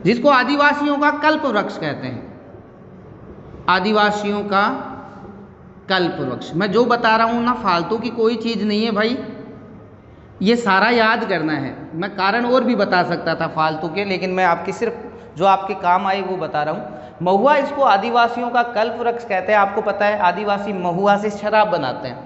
जिसको आदिवासियों का कल्प वृक्ष कहते हैं। आदिवासियों का कल्प वृक्ष। मैं जो बता रहा हूँ ना फालतू की कोई चीज़ नहीं है भाई, ये सारा याद करना है। मैं कारण और भी बता सकता था फालतू के, लेकिन मैं आपके सिर्फ जो आपके काम आए वो बता रहा हूँ। महुआ, इसको आदिवासियों का कल्प वृक्ष कहते हैं। आपको पता है आदिवासी महुआ से शराब बनाते हैं,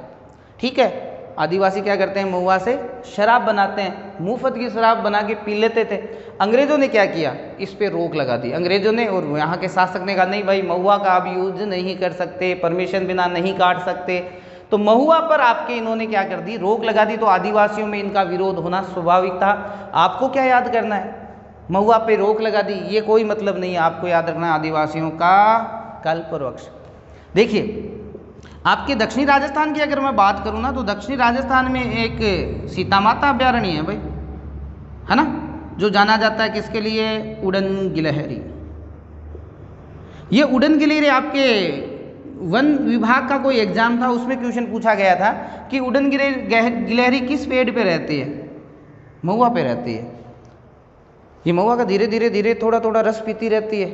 ठीक है। आदिवासी क्या करते हैं? महुआ से शराब बनाते हैं, मुफ्त की शराब बना के पी लेते थे। अंग्रेज़ों ने क्या किया? इस पे रोक लगा दी अंग्रेज़ों ने, और यहाँ के शासक ने कहा नहीं भाई महुआ का आप यूज नहीं कर सकते, परमिशन बिना नहीं काट सकते। तो महुआ पर आपके इन्होंने क्या कर दी? रोक लगा दी। तो आदिवासियों में इनका विरोध होना स्वाभाविक था। आपको क्या याद करना है? महुआ पे रोक लगा दी, ये कोई मतलब नहीं है। आपको याद रखना है आदिवासियों का कल्प वृक्ष। देखिए आपके दक्षिणी राजस्थान की अगर मैं बात करूँ ना, तो दक्षिणी राजस्थान में एक सीता माता अभ्यारण्य है भाई, है ना, जो जाना जाता है किसके लिए? उड़न गिलहरी। ये उड़न गिलहरी आपके वन विभाग का कोई एग्जाम था, उसमें क्वेश्चन पूछा गया था कि उड़न गिलहरी किस पेड़ पे रहती है? महुआ पे रहती है। ये महुआ का धीरे धीरे थोड़ा थोड़ा रस पीती रहती है,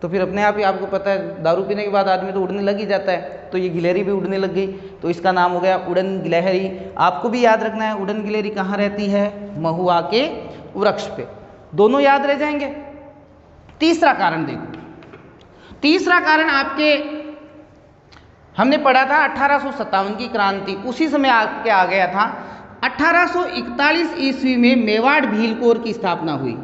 तो फिर अपने आप ही आपको पता है दारू पीने के बाद आदमी तो उड़ने लग ही जाता है। तो ये गिलहरी भी उड़ने लग गई, तो इसका नाम हो गया उड़न गिलहरी। आपको भी याद रखना है उड़न गिलहरी कहाँ रहती है? महुआ के वृक्ष पे। दोनों याद रह जाएंगे। तीसरा कारण देखो, तीसरा कारण आपके हमने पढ़ा था 1857 की क्रांति, उसी समय आपके आ गया था 1841 ईस्वी में मेवाड़ भील कोर की स्थापना हुई।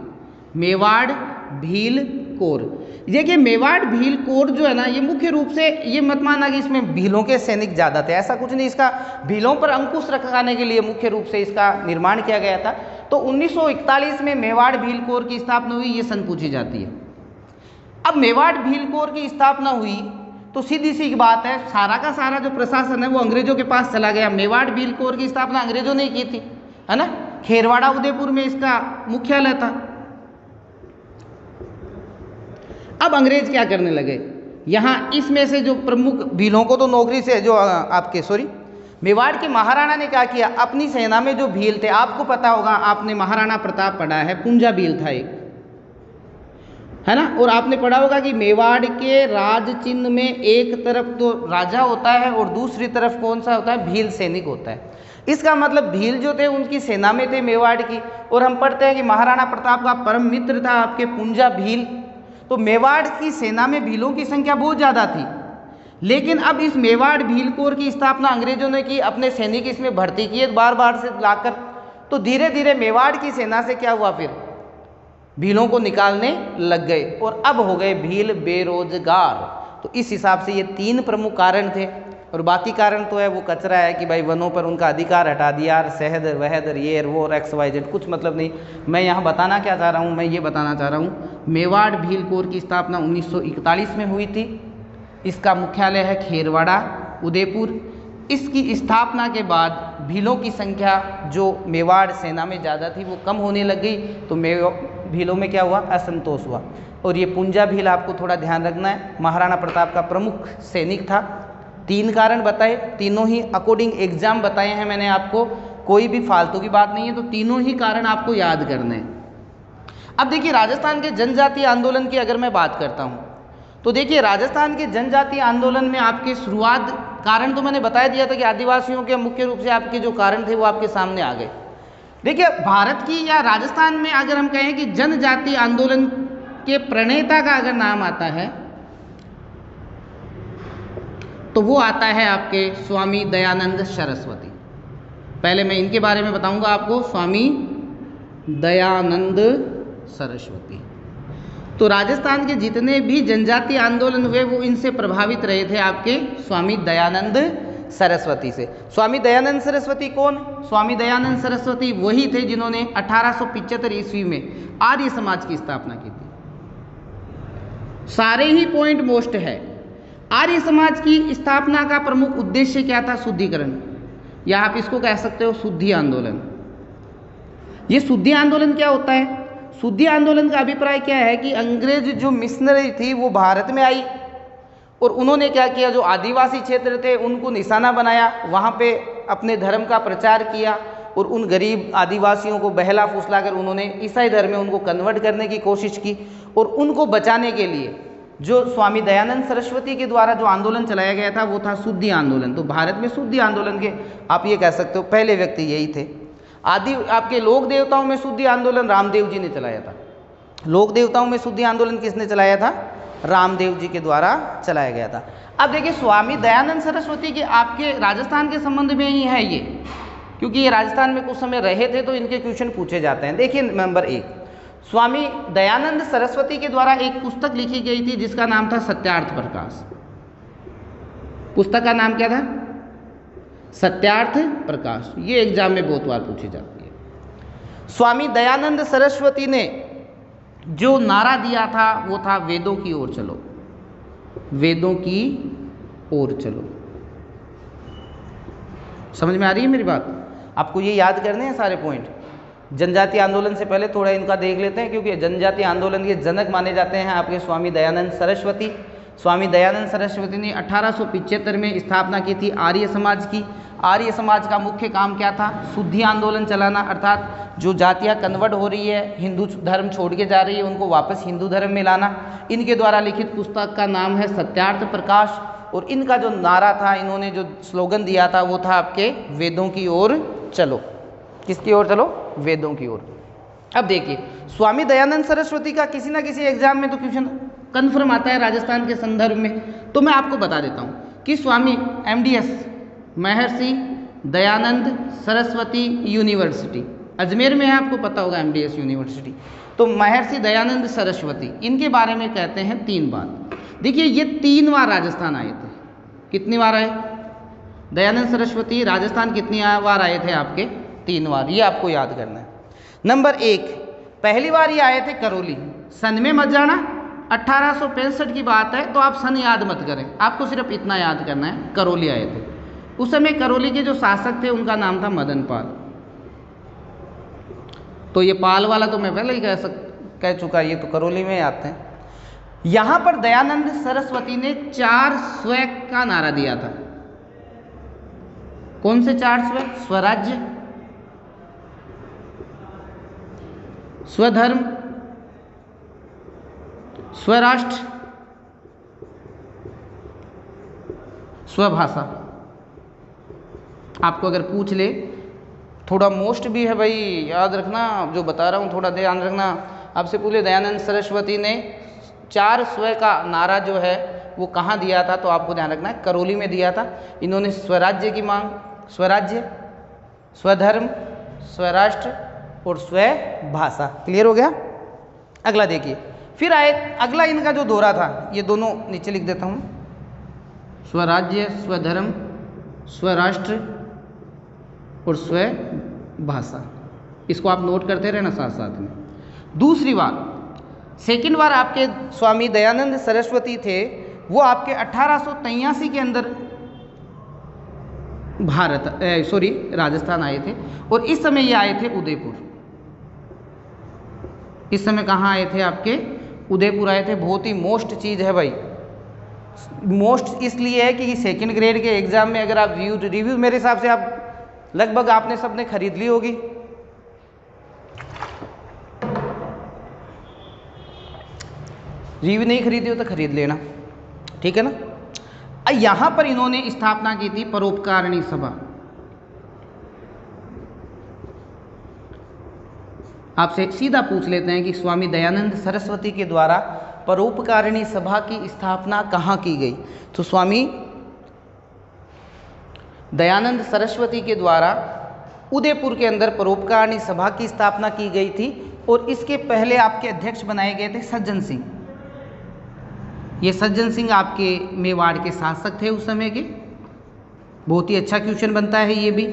मेवाड़ भील कोर। देखिए मेवाड़ भील कोर जो है ना, ये मुख्य रूप से, ये मत मानना कि इसमें भीलों के सैनिक ज़्यादा थे, ऐसा कुछ नहीं। इसका भीलों पर अंकुश रखने के लिए मुख्य रूप से इसका निर्माण किया गया था। तो 1941 में मेवाड़ भील कोर की स्थापना हुई, ये सन पूछी जाती है। अब मेवाड़ भील कोर की स्थापना हुई तो सीधी सी एक बात है, सारा का सारा जो प्रशासन है वो अंग्रेजों के पास चला गया। मेवाड़ भील कोर की स्थापना अंग्रेजों ने की थी, है ना। खेरवाड़ा उदयपुर में इसका मुख्यालय था। अब अंग्रेज क्या करने लगे, यहाँ इसमें से जो प्रमुख भीलों को तो नौकरी से जो मेवाड़ के महाराणा ने क्या किया, अपनी सेना में जो भील थे, आपको पता होगा, आपने महाराणा प्रताप पढ़ा है, पुंजा भील था एक, है ना। और आपने पढ़ा होगा कि मेवाड़ के राज चिन्ह में एक तरफ तो राजा होता है और दूसरी तरफ कौन सा होता है, भील सैनिक होता है। इसका मतलब भील जो थे उनकी सेना में थे मेवाड़ की। और हम पढ़ते हैं कि महाराणा प्रताप का परम मित्र था आपके पुंजा भील। तो मेवाड़ की सेना में भीलों की संख्या बहुत ज़्यादा थी, लेकिन अब इस मेवाड़ भील कोर की स्थापना अंग्रेजों ने की, अपने सैनिक इसमें भर्ती किए बार बार से लाकर। तो धीरे धीरे मेवाड़ की सेना से क्या हुआ, फिर भीलों को निकालने लग गए और अब हो गए भील बेरोजगार। तो इस हिसाब से ये 3 प्रमुख कारण थे। और बाकी कारण तो है वो कचरा है कि भाई वनों पर उनका अधिकार हटा दिया, शहद वहद ये वो XYZ, कुछ मतलब नहीं। मैं यहाँ बताना क्या चाह रहा हूँ, मैं ये बताना चाह रहा हूँ मेवाड़ भील कोर की स्थापना 1941 में हुई थी। इसका मुख्यालय है खेरवाड़ा उदयपुर। इसकी स्थापना के बाद भीलों की संख्या जो मेवाड़ सेना में ज़्यादा थी वो कम होने लग गई। तो भीलों में क्या हुआ, असंतोष हुआ। और ये पुंजा भील आपको थोड़ा ध्यान रखना है, महाराणा प्रताप का प्रमुख सैनिक था। 3 कारण बताए, तीनों ही अकॉर्डिंग एग्जाम बताए हैं मैंने आपको, कोई भी फालतू की बात नहीं है। तो तीनों ही कारण आपको याद करने हैं। अब देखिए राजस्थान के जनजातीय आंदोलन की अगर मैं बात करता हूँ, तो देखिए राजस्थान के जनजातीय आंदोलन में आपके शुरुआत कारण तो मैंने बता दिया था कि आदिवासियों के मुख्य रूप से आपके जो कारण थे वो आपके सामने आ गए। देखिए भारत की या राजस्थान में अगर हम कहें कि जनजातीय आंदोलन के प्रणेता का अगर नाम आता है तो वो आता है आपके स्वामी दयानंद सरस्वती। पहले मैं इनके बारे में बताऊंगा आपको, स्वामी दयानंद सरस्वती। तो राजस्थान के जितने भी जनजातीय आंदोलन हुए वो इनसे प्रभावित रहे थे, आपके स्वामी दयानंद सरस्वती से। स्वामी दयानंद सरस्वती कौन? स्वामी दयानंद सरस्वती वही थे जिन्होंने 1875 ईस्वी में आर्य समाज की स्थापना की थी। सारे ही पॉइंट मोस्ट है। आर्य समाज की स्थापना का प्रमुख उद्देश्य क्या था? शुद्धिकरण, या आप इसको कह सकते हो शुद्धि आंदोलन। ये शुद्धि आंदोलन क्या होता है? शुद्धि आंदोलन का अभिप्राय क्या है कि अंग्रेज जो मिशनरी थी वो भारत में आई और उन्होंने क्या किया, जो आदिवासी क्षेत्र थे उनको निशाना बनाया, वहाँ पे अपने धर्म का प्रचार किया और उन गरीब आदिवासियों को बहला फुसला कर उन्होंने ईसाई धर्म में उनको कन्वर्ट करने की कोशिश की। और उनको बचाने के लिए जो स्वामी दयानंद सरस्वती के द्वारा जो आंदोलन चलाया गया था वो था शुद्धि आंदोलन। तो भारत में शुद्धि आंदोलन के आप ये कह सकते हो पहले व्यक्ति यही थे। आपके लोक देवताओं में शुद्धि आंदोलन रामदेव जी ने चलाया था। लोक देवताओं में शुद्धि आंदोलन किसने चलाया था? रामदेव जी के द्वारा चलाया गया था। अब देखिए स्वामी दयानंद सरस्वती के आपके राजस्थान के संबंध में ही है ये, क्योंकि ये राजस्थान में कुछ समय रहे थे तो इनके क्वेश्चन पूछे जाते हैं। देखिए नंबर 1, स्वामी दयानंद सरस्वती के द्वारा एक पुस्तक लिखी गई थी जिसका नाम था सत्यार्थ प्रकाश। पुस्तक का नाम क्या था? सत्यार्थ प्रकाश। ये एग्जाम में बहुत बार पूछी जाती है। स्वामी दयानंद सरस्वती ने जो नारा दिया था वो था वेदों की ओर चलो, वेदों की ओर चलो। समझ में आ रही है मेरी बात? आपको ये याद करने हैं सारे पॉइंट। जनजातीय आंदोलन से पहले थोड़ा इनका देख लेते हैं, क्योंकि जनजातीय आंदोलन के जनक माने जाते हैं आपके स्वामी दयानंद सरस्वती। स्वामी दयानंद सरस्वती ने 1875 में स्थापना की थी आर्य समाज की। आर्य समाज का मुख्य काम क्या था? शुद्धि आंदोलन चलाना, अर्थात जो जातियाँ कन्वर्ट हो रही है, हिंदू धर्म छोड़ के जा रही है, उनको वापस हिंदू धर्म में लाना। इनके द्वारा लिखित पुस्तक का नाम है सत्यार्थ प्रकाश। और इनका जो नारा था, इन्होंने जो स्लोगन दिया था वो था आपके वेदों की ओर चलो। किसकी ओर चलो? वेदों की ओर। अब देखिए स्वामी दयानंद सरस्वती का किसी ना किसी एग्जाम में तो क्वेश्चन कन्फर्म आता है राजस्थान के संदर्भ में। तो मैं आपको बता देता हूँ कि स्वामी MDS महर्षि दयानंद सरस्वती यूनिवर्सिटी अजमेर में है, आपको पता होगा MDS यूनिवर्सिटी। तो महर्षि दयानंद सरस्वती, इनके बारे में कहते हैं 3 बात। देखिए ये 3 बार राजस्थान आए थे। कितनी बार आए? दयानंद सरस्वती राजस्थान कितनी बार आए थे? आपके 3 बार। ये आपको याद करना है। नंबर 1, पहली बार ये आए थे करौली। सन में मत जाना, 1865 की बात है, तो आप सन याद मत करें, आपको सिर्फ इतना याद करना है, करौली आए थे। उस समय करौली के जो शासक थे उनका नाम था मदन पाल। तो ये पाल वाला तो मैं पहले ही कह चुका, ये तो करौली में आते हैं। यहां पर दयानंद सरस्वती ने 4 स्व का नारा दिया था। कौन से 4 स्व? स्वराज्य, स्वधर्म, स्वराष्ट्र, स्वभाषा। आपको अगर पूछ ले, थोड़ा मोस्ट भी है भाई, याद रखना जो बता रहा हूँ, थोड़ा ध्यान रखना। आपसे पूछे दयानंद सरस्वती ने 4 स्व का नारा जो है वो कहाँ दिया था, तो आपको ध्यान रखना है करौली में दिया था। इन्होंने स्वराज्य की मांग, स्वराज्य, स्वधर्म, स्वराष्ट्र और स्वभाषा। क्लियर हो गया? अगला देखिए, फिर आए अगला इनका जो दौरा था, ये दोनों नीचे लिख देता हूँ, स्वराज्य, स्वधर्म, स्वराष्ट्र और स्वभाषा। इसको आप नोट करते रहना साथ साथ में। दूसरी बार, सेकंड बार आपके स्वामी दयानंद सरस्वती थे, वो आपके 1883 के अंदर राजस्थान आए थे, और इस समय ये आए थे उदयपुर। इस समय कहाँ आए थे? आपके उदयपुर आए थे। बहुत ही मोस्ट चीज़ है भाई, मोस्ट इसलिए है कि सेकंड ग्रेड के एग्जाम में अगर आप रिव्यू मेरे हिसाब से आप लगभग आपने सबने खरीद ली होगी। रिव्यू नहीं खरीदी हो तो खरीद लेना, ठीक है ना। यहां पर इन्होंने स्थापना की थी परोपकारिणी सभा। आपसे सीधा पूछ लेते हैं कि स्वामी दयानंद सरस्वती के द्वारा परोपकारिणी सभा की स्थापना कहाँ की गई? तो स्वामी दयानंद सरस्वती के द्वारा उदयपुर के अंदर परोपकारिणी सभा की स्थापना की गई थी, और इसके पहले आपके अध्यक्ष बनाए गए थे सज्जन सिंह। ये सज्जन सिंह आपके मेवाड़ के शासक थे उस समय के। बहुत ही अच्छा क्वेश्चन बनता है ये भी।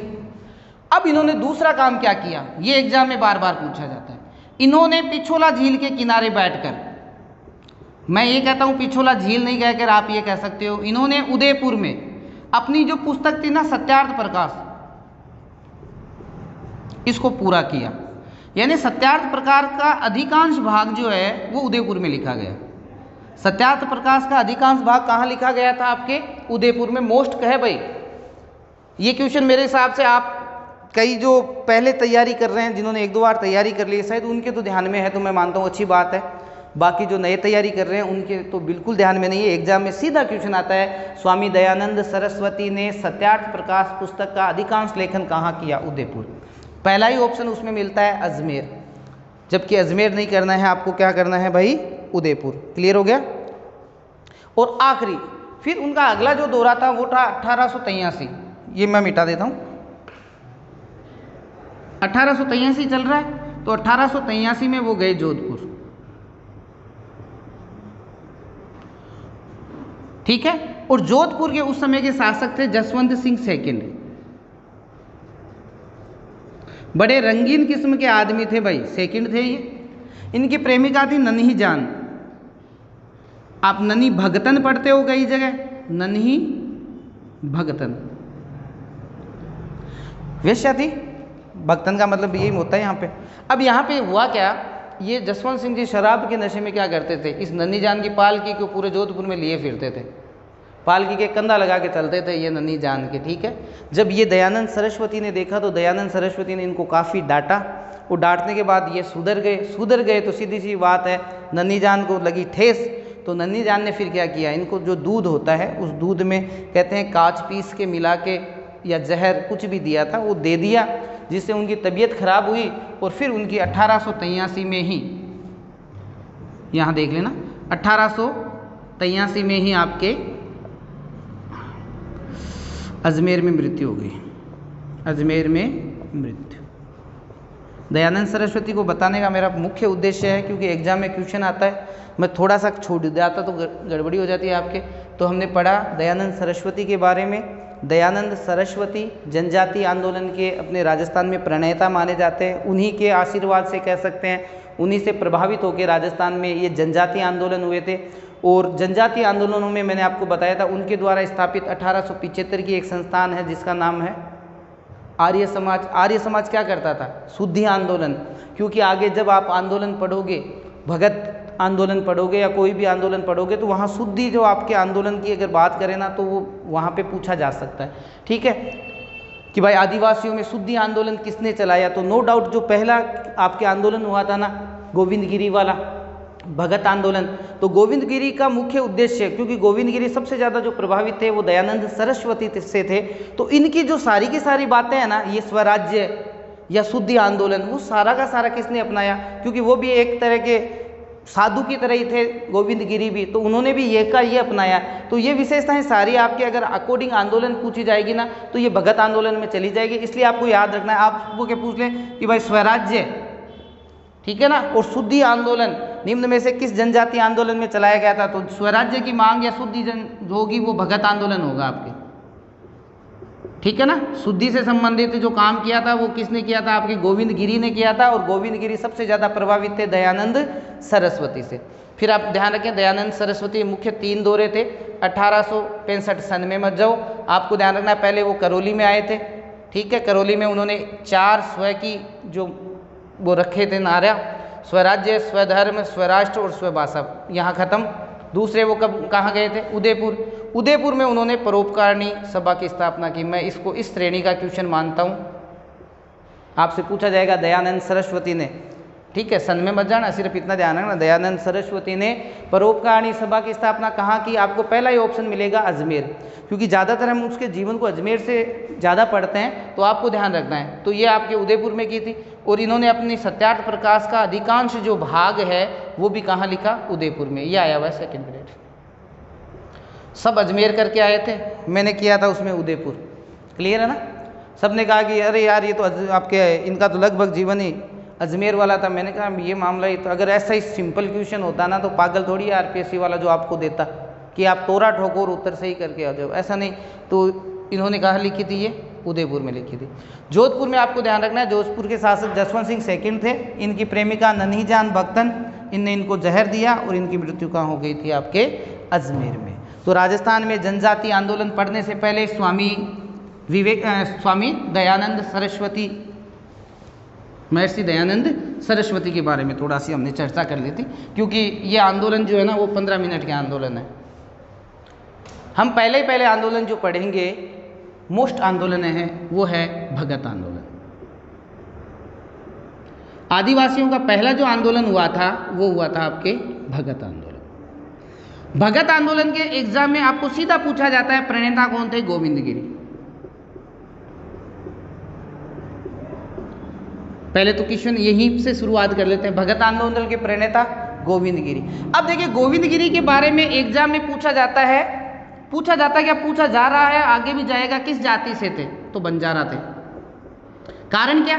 अब इन्होंने दूसरा काम क्या किया, ये एग्जाम में बार बार पूछा जाता है। इन्होंने पिछोला झील के किनारे बैठकर, मैं ये कहता हूँ पिछोला झील नहीं कहकर आप ये कह सकते हो, इन्होंने उदयपुर में अपनी जो पुस्तक थी ना सत्यार्थ प्रकाश, इसको पूरा किया। यानी सत्यार्थ प्रकाश का अधिकांश भाग जो है वो उदयपुर में लिखा गया। सत्यार्थ प्रकाश का अधिकांश भाग कहाँ लिखा गया था? आपके उदयपुर में। मोस्ट कहे भाई ये क्वेश्चन मेरे हिसाब से आप कई जो पहले तैयारी कर रहे हैं, जिन्होंने 1-2 बार तैयारी कर ली है, शायद उनके तो ध्यान में है, तो मैं मानता हूँ अच्छी बात है। बाकी जो नए तैयारी कर रहे हैं उनके तो बिल्कुल ध्यान में नहीं है। एग्जाम में सीधा क्वेश्चन आता है, स्वामी दयानंद सरस्वती ने सत्यार्थ प्रकाश पुस्तक का अधिकांश लेखन कहाँ किया? उदयपुर। पहला ही ऑप्शन उसमें मिलता है अजमेर, जबकि अजमेर नहीं करना है आपको, क्या करना है भाई? उदयपुर। क्लियर हो गया? और आखिरी फिर उनका अगला जो दौरा था वो था 1883। ये मैं मिटा देता हूँ, 1883 चल रहा है, तो 1883 में वो गए जोधपुर। ठीक है, और जोधपुर के उस समय के शासक थे जसवंत सिंह सेकंड। बड़े रंगीन किस्म के आदमी थे भाई, सेकंड थे ये। इनकी प्रेमिका थी नन्ही जान। आप नन्ही भगतन पढ़ते हो कई जगह, नन्ही भगतन वेश्या थी। भगतन का मतलब यही होता है यहाँ पे। अब यहाँ पे हुआ क्या, ये जसवंत सिंह जी शराब के नशे में क्या करते थे, इस नन्ही जान की पालकी को पूरे जोधपुर में लिए फिरते थे। पालकी के कंधा लगा के चलते थे ये नन्ही जान के। ठीक है, जब ये दयानंद सरस्वती ने देखा तो दयानंद सरस्वती ने इनको काफ़ी डांटा, और डांटने के बाद ये सुधर गए। तो सीधी सी बात है, नन्ही जान को लगी ठेस, तो नन्ही जान ने फिर क्या किया, इनको जो दूध होता है उस दूध में कहते हैं कांच पीस के मिला के या जहर कुछ भी दिया था, वो दे दिया, जिससे उनकी तबीयत खराब हुई। और फिर उनकी 1883 में ही, यहाँ देख लेना, 1883 में ही आपके अजमेर में मृत्यु हो गई। अजमेर में मृत्यु। दयानंद सरस्वती को बताने का मेरा मुख्य उद्देश्य है, क्योंकि एग्जाम में क्वेश्चन आता है, मैं थोड़ा सा छोड़ जाता तो गड़बड़ी हो जाती है आपके। तो हमने पढ़ा दयानंद सरस्वती के बारे में। दयानंद सरस्वती जनजाति आंदोलन के अपने राजस्थान में प्रणेता माने जाते हैं, उन्हीं के आशीर्वाद से कह सकते हैं उन्हीं से प्रभावित होकर राजस्थान में ये जनजातीय आंदोलन हुए थे। और जनजातीय आंदोलनों में मैंने आपको बताया था उनके द्वारा स्थापित 1875 की एक संस्थान है जिसका नाम है आर्य समाज। आर्य समाज क्या करता था? शुद्धि आंदोलन। क्योंकि आगे जब आप आंदोलन पढ़ोगे, भगत आंदोलन पढ़ोगे या कोई भी आंदोलन पढ़ोगे, तो वहाँ शुद्धि जो आपके आंदोलन की अगर बात करें ना, तो वो वहाँ पे पूछा जा सकता है। ठीक है कि भाई आदिवासियों में शुद्धि आंदोलन किसने चलाया? तो नो डाउट जो पहला आपके आंदोलन हुआ था ना, गोविंद गिरी वाला भगत आंदोलन, तो गोविंद गिरी का मुख्य उद्देश्य, क्योंकि गोविंद गिरी सबसे ज़्यादा जो प्रभावित थे वो दयानंद सरस्वती से थे, तो इनकी जो सारी की सारी बातें हैं ना, ये स्वराज्य या शुद्धि आंदोलन, वो सारा का सारा किसने अपनाया? क्योंकि वो भी एक तरह के साधु की तरह ही थे, गोविंद गिरी भी, तो उन्होंने भी ये का ये अपनाया। तो ये विशेषताएं सारी आपके अगर अकॉर्डिंग आंदोलन पूछी जाएगी ना, तो ये भगत आंदोलन में चली जाएगी। इसलिए आपको याद रखना है, आपको क्या पूछ लें कि भाई स्वराज्य, ठीक है ना, और शुद्धि आंदोलन निम्न में से किस जनजातीय आंदोलन में चलाया गया था? तो स्वराज्य की मांग या शुद्धि जो होगी वो भगत आंदोलन होगा आपके, ठीक है ना। शुद्धि से संबंधित जो काम किया था वो किसने किया था? आपके गोविंद गिरी ने किया था, और गोविंद गिरी सबसे ज़्यादा प्रभावित थे दयानंद सरस्वती से। फिर आप ध्यान रखें, दयानंद सरस्वती मुख्य 3 दौरे थे। 1865 सन में मत जाओ, आपको ध्यान रखना है, पहले वो करौली में आए थे, ठीक है। करौली में उन्होंने 4 स्व की जो वो रखे थे नारा, स्वराज्य, स्वधर्म, स्वराष्ट्र और स्वभाषा, यहाँ खत्म। दूसरे वो कब कहाँ गए थे? उदयपुर। उदयपुर में उन्होंने परोपकारिणी सभा की स्थापना की। मैं इसको इस श्रेणी का क्वेश्चन मानता हूँ, आपसे पूछा जाएगा दयानंद सरस्वती ने, ठीक है। सन में मत जाना, सिर्फ इतना ध्यान रखना, दयानंद सरस्वती ने परोपकारिणी सभा की स्थापना कहाँ की? आपको पहला ही ऑप्शन मिलेगा अजमेर, क्योंकि ज़्यादातर हम उसके जीवन को अजमेर से ज़्यादा पढ़ते हैं, तो आपको ध्यान रखना है। तो ये आपके उदयपुर में की थी, और इन्होंने अपनी सत्यार्थ प्रकाश का अधिकांश जो भाग है वो भी कहाँ लिखा? उदयपुर में। ये आया हुआ है 2nd ग्रेड। सब अजमेर करके आए थे, मैंने किया था उसमें उदयपुर। क्लियर है ना? सबने कहा कि अरे यार ये तो आपके इनका तो लगभग जीवन ही अजमेर वाला था। मैंने कहा ये मामला ही तो, अगर ऐसा ही सिंपल क्वेश्चन होता ना, तो पागल थोड़ी आरपीएससी वाला जो आपको देता कि आप तोरा ठोको और उत्तर सही करके आ जाओ, ऐसा नहीं। तो इन्होंने कहाँ लिखी थी? ये उदयपुर में लिखी थी। जोधपुर में आपको ध्यान रखना है, जोधपुर के शासक जसवंत सिंह सेकंड थे। इनकी प्रेमिका नन्हीजान भक्तन, इनने इनको जहर दिया और इनकी मृत्यु कहाँ हो गई थी? आपके अजमेर में। तो राजस्थान में जनजातीय आंदोलन पढ़ने से पहले स्वामी दयानंद सरस्वती, महर्षि दयानंद सरस्वती के बारे में थोड़ा सी हमने चर्चा कर ली थी, क्योंकि ये आंदोलन जो है ना वो 15 मिनट के आंदोलन है। हम पहले आंदोलन जो पढ़ेंगे, मोस्ट आंदोलन है, वो है भगत आंदोलन। आदिवासियों का पहला जो आंदोलन हुआ था वो हुआ था आपके भगत आंदोलन। भगत आंदोलन के एग्जाम में आपको सीधा पूछा जाता है प्रणेता कौन थे? गोविंद गिरी। पहले तो क्वेश्चन यहीं से शुरुआत कर लेते हैं, भगत आंदोलन के प्रणेता गोविंद गिरी। अब देखिए, गोविंद गिरी के बारे में एग्जाम में पूछा जाता है क्या पूछा जा रहा है, आगे भी जाएगा, किस जाति से थे? तो बंजारा थे। कारण क्या?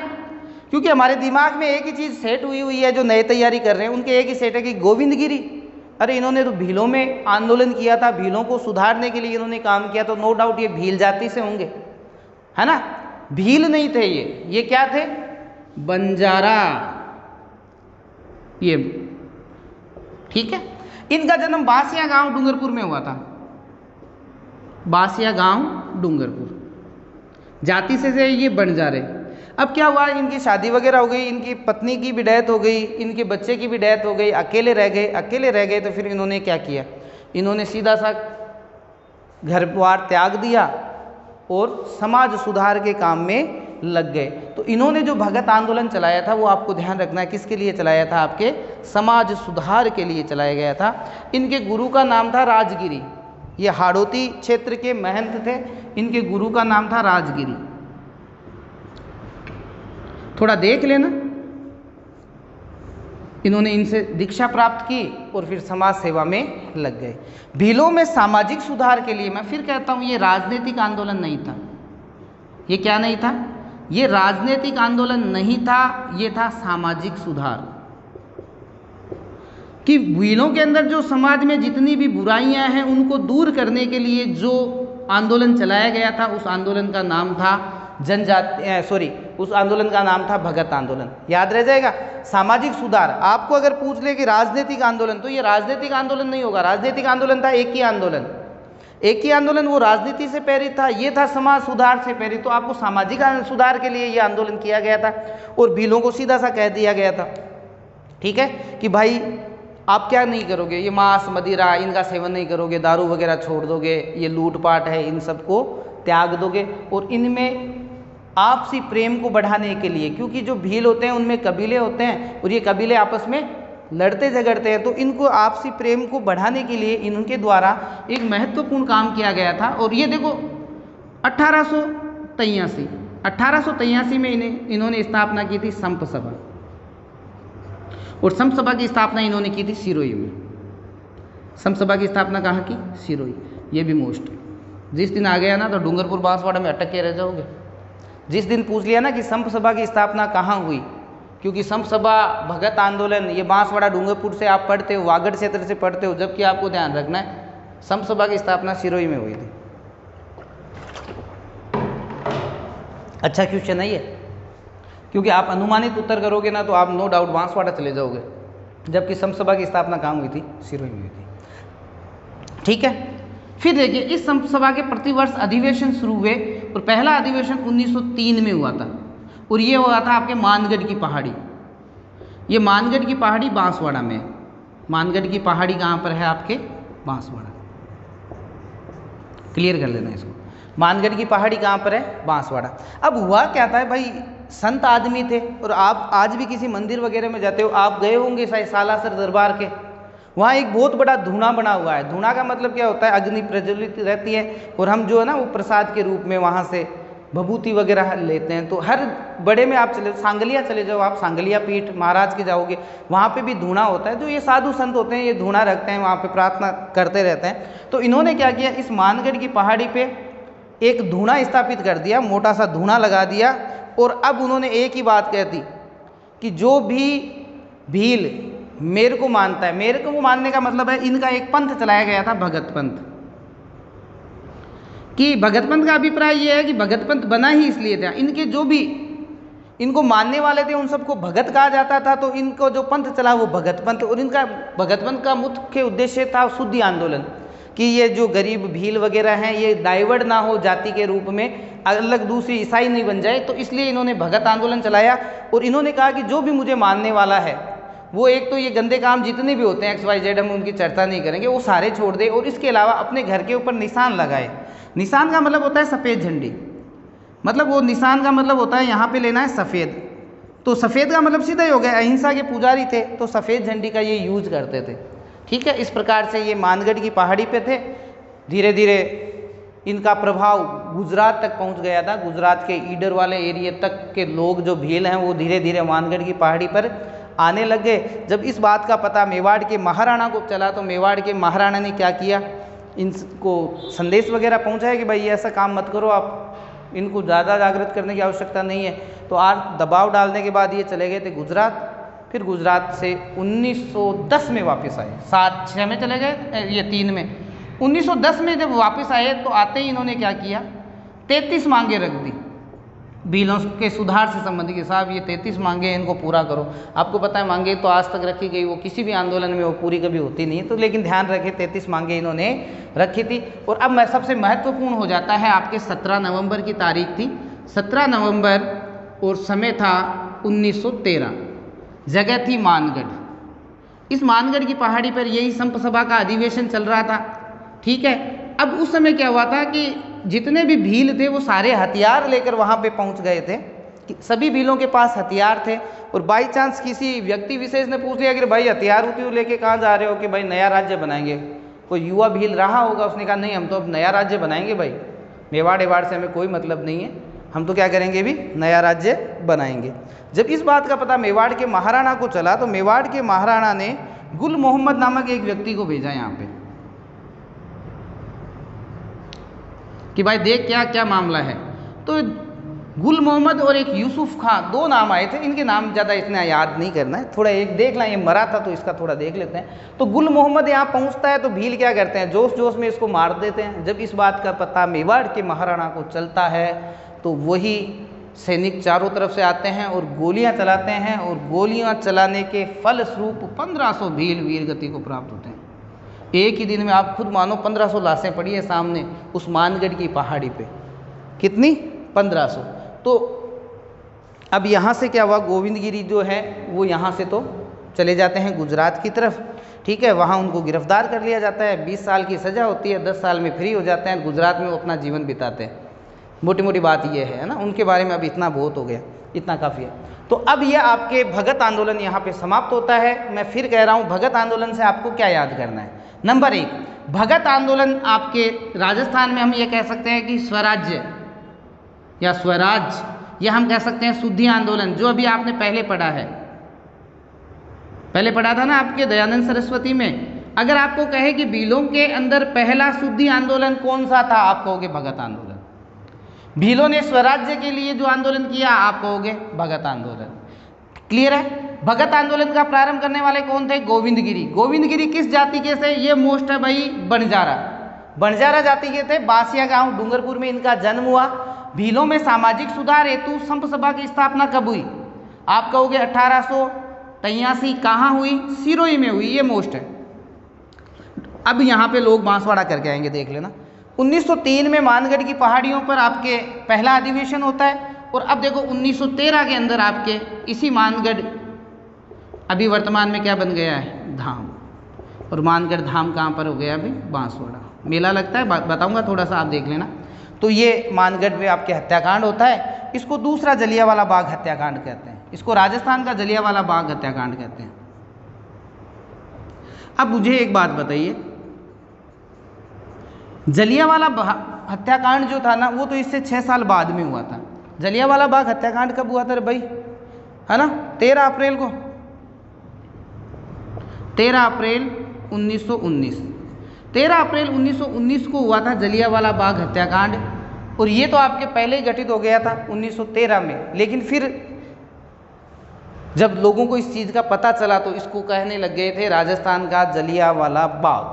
क्योंकि हमारे दिमाग में एक ही चीज सेट हुई है, जो नए तैयारी कर रहे हैं उनके एक ही सेट है कि गोविंद गिरी, अरे इन्होंने तो भीलों में आंदोलन किया था, भीलों को सुधारने के लिए इन्होंने काम किया, तो नो डाउट ये भील जाति से होंगे, है ना। भील नहीं थे ये क्या थे? बंजारा, ये ठीक है। इनका जन्म बासिया गांव डूंगरपुर में हुआ था, बासिया गांव डूंगरपुर। जाति से ये बंजारे। अब क्या हुआ, इनकी शादी वगैरह हो गई, इनकी पत्नी की भी डेथ हो गई, इनके बच्चे की भी डेथ हो गई, अकेले रह गए। तो फिर इन्होंने क्या किया? इन्होंने सीधा सा घर द्वार त्याग दिया और समाज सुधार के काम में लग गए। तो इन्होंने जो भगत आंदोलन चलाया था वो आपको ध्यान रखना है, किसके लिए चलाया था? आपके समाज सुधार के लिए चलाया गया था। इनके गुरु का नाम था राजगिरी। ये हाड़ौती क्षेत्र के महंत थे, इनके गुरु का नाम था राजगिरी। थोड़ा देख लेना, इन्होंने इनसे दीक्षा प्राप्त की और फिर समाज सेवा में लग गए। भीलों में सामाजिक सुधार के लिए, मैं फिर कहता हूं, ये राजनीतिक आंदोलन नहीं था। ये क्या नहीं था? ये राजनीतिक आंदोलन नहीं था, ये था सामाजिक सुधार। कि भीलों के अंदर जो समाज में जितनी भी बुराइयां हैं उनको दूर करने के लिए जो आंदोलन चलाया गया था, उस आंदोलन का नाम था उस आंदोलन का नाम था भगत आंदोलन। याद रह जाएगा। सामाजिक सुधार, आपको अगर पूछ ले कि राजनीतिक आंदोलन, तो ये राजनीतिक आंदोलन नहीं होगा। राजनीतिक आंदोलन था एक ही आंदोलन, एक ही आंदोलन, वो राजनीति से प्रेरित था, ये था समाज सुधार से प्रेरित। तो आपको सामाजिक सुधार के लिए ये आंदोलन किया गया था और भीलों को सीधा सा कह दिया गया था, ठीक है, कि भाई आप क्या नहीं करोगे, ये मांस मदिरा इनका सेवन नहीं करोगे, दारू वगैरह छोड़ दोगे, ये लूटपाट है इन सबको त्याग दोगे, और इनमें आपसी प्रेम को बढ़ाने के लिए, क्योंकि जो भील होते हैं उनमें कबीले होते हैं और ये कबीले आपस में लड़ते झगड़ते हैं, तो इनको आपसी प्रेम को बढ़ाने के लिए इनके द्वारा एक महत्वपूर्ण काम किया गया था। और ये देखो 1883 में इन्होंने स्थापना की थी संप सभा, और संप सभा की स्थापना इन्होंने की थी सिरोही में। संप सभा की स्थापना कहाँ की? सिरोही। ये भी मोस्ट, जिस दिन आ गया ना तो डूंगरपुर बांसवाड़ा में अटक के रह जाओगे। जिस दिन पूछ लिया ना कि संप सभा की स्थापना कहाँ हुई, क्योंकि संप सभा भगत आंदोलन ये बांसवाड़ा डूंगरपुर से आप पढ़ते हो, वागड़ क्षेत्र से पढ़ते हो, जबकि आपको ध्यान रखना है संप सभा की स्थापना सिरोही में हुई थी। अच्छा क्वेश्चन है ये, क्योंकि आप अनुमानित उत्तर करोगे ना तो आप नो डाउट बांसवाड़ा चले जाओगे, जबकि संप सभा की स्थापना कहाँ हुई थी? सिरोही में हुई थी, ठीक है। फिर देखिए इस संप सभा के प्रतिवर्ष अधिवेशन शुरू हुए, और पहला अधिवेशन 1903 में हुआ था, और ये हुआ था आपके मानगढ़ की पहाड़ी। ये मानगढ़ की पहाड़ी बांसवाड़ा में है। मानगढ़ की पहाड़ी कहाँ पर है? आपके बांसवाड़ा। क्लियर कर लेना इसको, मानगढ़ की पहाड़ी कहाँ पर है? बांसवाड़ा। अब हुआ क्या था भाई, संत आदमी थे, और आप आज भी किसी मंदिर वगैरह में जाते हो, आप गए होंगे शायद सालासर दरबार के, वहाँ एक बहुत बड़ा धूना बना हुआ है। धूना का मतलब क्या होता है? अग्नि प्रज्वलित रहती है, और हम जो है ना वो प्रसाद के रूप में वहाँ से भभूति वगैरह लेते हैं। तो हर बड़े में आप चले, सांगलिया चले जाओ, आप सांगलिया पीठ महाराज के जाओगे, वहाँ पे भी धूना होता है। तो ये साधु संत होते हैं, ये धूना रखते हैं, वहाँ पे प्रार्थना करते रहते हैं। तो इन्होंने क्या किया, इस मानगढ़ की पहाड़ी पे एक धूना स्थापित कर दिया, मोटा सा धूना लगा दिया, और अब उन्होंने एक ही बात कह दी कि जो भी भील मेरे को मानता है, मेरे को मानने का मतलब है इनका एक पंथ चलाया गया था भगत पंथ, कि भगत पंथ का अभिप्राय ये है कि भगत पंथ बना ही इसलिए था, इनके जो भी इनको मानने वाले थे उन सबको भगत कहा जाता था। तो इनको जो पंथ चला वो भगत पंथ, और इनका भगत पंथ का मुख्य उद्देश्य था शुद्धि आंदोलन, कि ये जो गरीब भील वगैरह हैं ये डाइवर्ट ना हो जाति के रूप में, अलग दूसरी ईसाई नहीं बन जाए। तो इसलिए इन्होंने भगत आंदोलन चलाया, और इन्होंने कहा कि जो भी मुझे मानने वाला है वो एक तो ये गंदे काम जितने भी होते हैं XYZ, हम उनकी चर्चा नहीं करेंगे, वो सारे छोड़ दे, और इसके अलावा अपने घर के ऊपर निशान लगाए। निशान का मतलब होता है सफ़ेद झंडी, मतलब वो निशान का मतलब होता है यहाँ पे लेना है सफ़ेद। तो सफ़ेद का मतलब सीधा ही हो गया, अहिंसा के पुजारी थे तो सफ़ेद झंडी का ये यूज करते थे, ठीक है। इस प्रकार से ये मानगढ़ की पहाड़ी पे थे। धीरे धीरे इनका प्रभाव गुजरात तक पहुंच गया था। गुजरात के ईडर वाले एरिया तक के लोग जो भील हैं वो धीरे धीरे मानगढ़ की पहाड़ी पर आने लग गए। जब इस बात का पता मेवाड़ के महाराणा को चला, तो मेवाड़ के महाराणा ने क्या किया, इनको संदेश वगैरह पहुंचाया कि भाई ये ऐसा काम मत करो, आप इनको ज़्यादा जागृत करने की आवश्यकता नहीं है। तो आज दबाव डालने के बाद ये चले गए थे गुजरात। फिर गुजरात से 1910 में वापस आए, 7-6 में चले गए, ये 3 में। 1910 में जब वापस आए तो आते ही इन्होंने क्या किया, 33 मांगे रख दी भीलों के सुधार से संबंधित, कि साहब ये 33 मांगे इनको पूरा करो। आपको पता है मांगे तो आज तक रखी गई, वो किसी भी आंदोलन में वो पूरी कभी होती नहीं है, तो लेकिन ध्यान रखें 33 मांगे इन्होंने रखी थी। और अब सबसे महत्वपूर्ण हो जाता है आपके 17 नवंबर की तारीख थी, 17 नवंबर, और समय था 1913, जगह थी मानगढ़। इस मानगढ़ की पहाड़ी पर यही संप सभा का अधिवेशन चल रहा था, ठीक है। अब उस समय क्या हुआ था कि जितने भी भील थे वो सारे हथियार लेकर वहाँ पे पहुँच गए थे, सभी भीलों के पास हथियार थे। और बाई चांस किसी व्यक्ति विशेष ने पूछ लिया कि भाई हथियार उथियार लेके कहाँ जा रहे हो, कि भाई नया राज्य बनाएंगे। कोई युवा भील रहा होगा, उसने कहा नहीं हम तो अब नया राज्य बनाएंगे भाई, मेवाड़ एवाड़ से हमें कोई मतलब नहीं है, हम तो क्या करेंगे भी नया राज्य बनाएंगे। जब इस बात का पता मेवाड़ के महाराणा को चला, तो मेवाड़ के महाराणा ने गुल मोहम्मद नामक एक व्यक्ति को भेजा यहाँ पे कि भाई देख क्या क्या मामला है। तो गुल मोहम्मद और एक यूसुफ खां, 2 नाम आए थे, इनके नाम ज़्यादा इतना याद नहीं करना है, थोड़ा एक देख लें, ये मरा था तो इसका थोड़ा देख लेते हैं। तो गुल मोहम्मद यहाँ पहुँचता है तो भील क्या करते हैं, जोश जोश में इसको मार देते हैं। जब इस बात का पता मेवाड़ के महाराणा को चलता है तो वही सैनिक चारों तरफ से आते हैं और गोलियां चलाते हैं, और गोलियां चलाने के फलस्वरूप 1500 भील वीर गति को प्राप्त होते हैं। एक ही दिन में आप खुद मानो 1500 लाशें पड़ी है सामने उस मानगढ़ की पहाड़ी पे। कितनी? 1500। तो अब यहाँ से क्या हुआ, गोविंदगिरी जो है वो यहाँ से तो चले जाते हैं गुजरात की तरफ, ठीक है। वहाँ उनको गिरफ्तार कर लिया जाता है, 20 साल की सज़ा होती है, 10 साल में फ्री हो जाते हैं, गुजरात में वो अपना जीवन बिताते हैं। मोटी मोटी बात ये है ना, उनके बारे में अब इतना बहुत हो गया, इतना काफ़ी है। तो अब ये आपके भगत आंदोलन यहाँ पे समाप्त होता है। मैं फिर कह रहा हूँ, भगत आंदोलन से आपको क्या याद करना है? नंबर 1, भगत आंदोलन आपके राजस्थान में हम ये कह सकते हैं कि स्वराज्य या स्वराज, या हम कह सकते हैं शुद्धि आंदोलन, जो अभी आपने पहले पढ़ा है, पहले पढ़ा था ना आपके दयानंद सरस्वती में। अगर आपको कहे कि भीलों के अंदर पहला शुद्धि आंदोलन कौन सा था, आप कहोगे भगत आंदोलन। भीलों ने स्वराज्य के लिए जो आंदोलन किया, आप कहोगे भगत आंदोलन। क्लियर है? भगत आंदोलन का प्रारंभ करने वाले कौन थे? गोविंदगिरी। गोविंदगिरी किस जाति के से? ये मोस्ट है भाई, बंजारा। बंजारा जाति के थे। बासिया गांव डूंगरपुर में इनका जन्म हुआ। भीलों में सामाजिक सुधार हेतु संप सभा की स्थापना कब हुई? आप कहोगे 1883। कहाँ हुई? सिरोही में हुई। ये मोस्ट है। अब यहाँ पे लोग बांसवाड़ा करके आएंगे, देख लेना। 1903 में मानगढ़ की पहाड़ियों पर आपके पहला अधिवेशन होता है। और अब देखो 1913 के अंदर आपके इसी मानगढ़, अभी वर्तमान में क्या बन गया है? धाम। और मानगढ़ धाम कहाँ पर हो गया? अभी बांसवाड़ा मेला लगता है, बताऊंगा, थोड़ा सा आप देख लेना। तो ये मानगढ़ में आपके हत्याकांड होता है। इसको दूसरा जलियांवाला बाग हत्याकांड कहते हैं। इसको राजस्थान का जलियांवाला बाग हत्याकांड कहते हैं। अब मुझे एक बात बताइए, जलियांवाला हत्याकांड जो था ना, वो तो इससे 6 साल बाद में हुआ था। जलियांवाला बाग हत्याकांड कब हुआ था रे भाई? है ना, 13 अप्रैल को, 13 अप्रैल 1919। 13 अप्रैल 1919 को हुआ था जलियांवाला बाग हत्याकांड। और ये तो आपके पहले ही घटित हो गया था 1913 में। लेकिन फिर जब लोगों को इस चीज़ का पता चला तो इसको कहने लग गए थे राजस्थान का जलियांवाला बाग।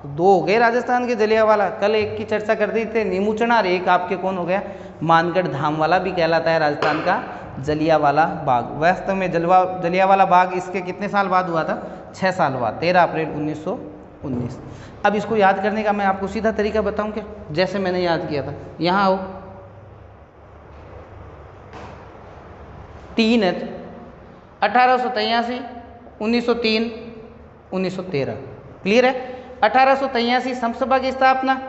तो 2 हो गए राजस्थान के जलियांवाला। कल एक की चर्चा कर दी थे, नीमूचना, और एक आपके कौन हो गया? मानगढ़ धाम वाला भी कहलाता है राजस्थान का जलियांवाला बाग। वास्तव में जलियांवाला बाग इसके कितने साल बाद हुआ था? 6 साल बाद, 13 अप्रैल 1919। अब इसको याद करने का मैं आपको सीधा तरीका बताऊं क्या? जैसे मैंने याद किया था। यहाँ आओ, 3 है, 1883, 1903, 1913। क्लियर है? 1883 संप सभा की स्थापना,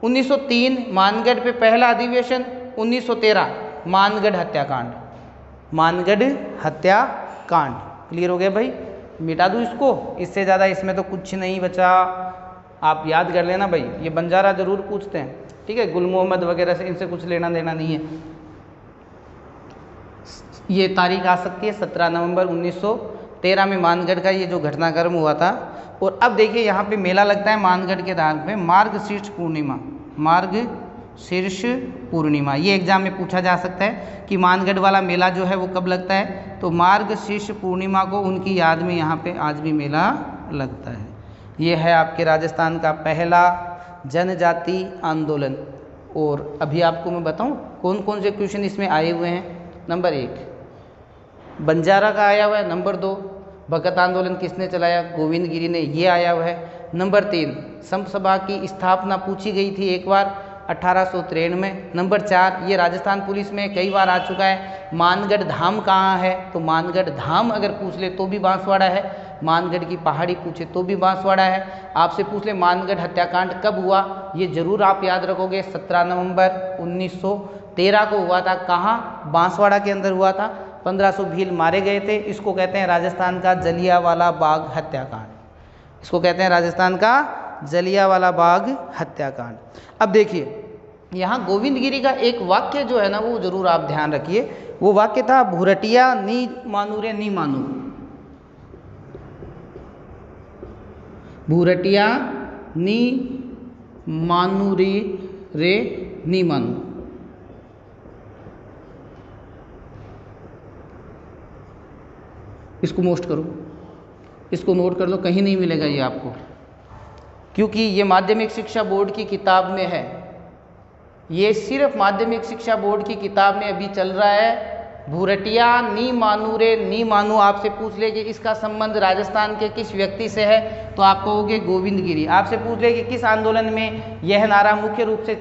1903 मानगढ़ पे पहला अधिवेशन, 1913 मानगढ़ हत्याकांड। मानगढ़ हत्याकांड। क्लियर हो गया भाई? मिटा दूँ इसको? इससे ज़्यादा इसमें तो कुछ नहीं बचा। आप याद कर लेना भाई। ये बंजारा जरूर पूछते हैं, ठीक है, गुल मोहम्मद वगैरह से, इनसे कुछ लेना देना नहीं है। ये तारीख आ सकती है 17 नवंबर 1913 में मानगढ़ का ये जो घटनाक्रम हुआ था। और अब देखिए यहाँ पे मेला लगता है मानगढ़ के धाम पे, मार्गशीर्ष पूर्णिमा। मार्गशीर्ष पूर्णिमा, ये एग्जाम में पूछा जा सकता है कि मानगढ़ वाला मेला जो है वो कब लगता है? तो मार्गशीर्ष पूर्णिमा को उनकी याद में यहाँ पे आज भी मेला लगता है। ये है आपके राजस्थान का पहला जनजाति आंदोलन। और अभी आपको मैं बताऊँ कौन कौन से क्वेश्चन इसमें आए हुए हैं। नंबर 1 बंजारा का आया हुआ है। नंबर 2 भगत आंदोलन किसने चलाया? गोविंदगिरी ने, ये आया हुआ है। नंबर 3 संप सभा की स्थापना पूछी गई थी एक बार 1893 में। नंबर 4 ये राजस्थान पुलिस में कई बार आ चुका है, मानगढ़ धाम कहाँ है? तो मानगढ़ धाम अगर पूछ ले तो भी बांसवाड़ा है, मानगढ़ की पहाड़ी पूछे तो भी बांसवाड़ा है। आपसे पूछ ले मानगढ़ हत्याकांड कब हुआ, ये जरूर आप याद रखोगे, 17 नवंबर 1913 को हुआ था। कहाँ? बांसवाड़ा के अंदर हुआ था। 1500 भील मारे गए थे। इसको कहते हैं राजस्थान का जलियांवाला बाग हत्याकांड। इसको कहते हैं राजस्थान का जलियांवाला बाग हत्याकांड। अब देखिए यहाँ गोविंदगिरी का एक वाक्य जो है ना, वो जरूर आप ध्यान रखिए। वो वाक्य था, भूरटिया नी मानू रे नी मानू। भूरटिया नी मानू रे नी मानू। इसको मोस्ट करो, इसको नोट कर लो, कहीं नहीं मिलेगा ये आपको, क्योंकि ये माध्यमिक शिक्षा बोर्ड की किताब में है। ये सिर्फ माध्यमिक शिक्षा बोर्ड की किताब में अभी चल रहा है। भूरटिया नी मानू रे नी मानू आपसे पूछ ले कि इसका संबंध राजस्थान के किस व्यक्ति से है, तो आप कहोगे गोविंद गिरी। आपसे पूछ ले कि किस आंदोलन में यह नारा मुख्य रूप से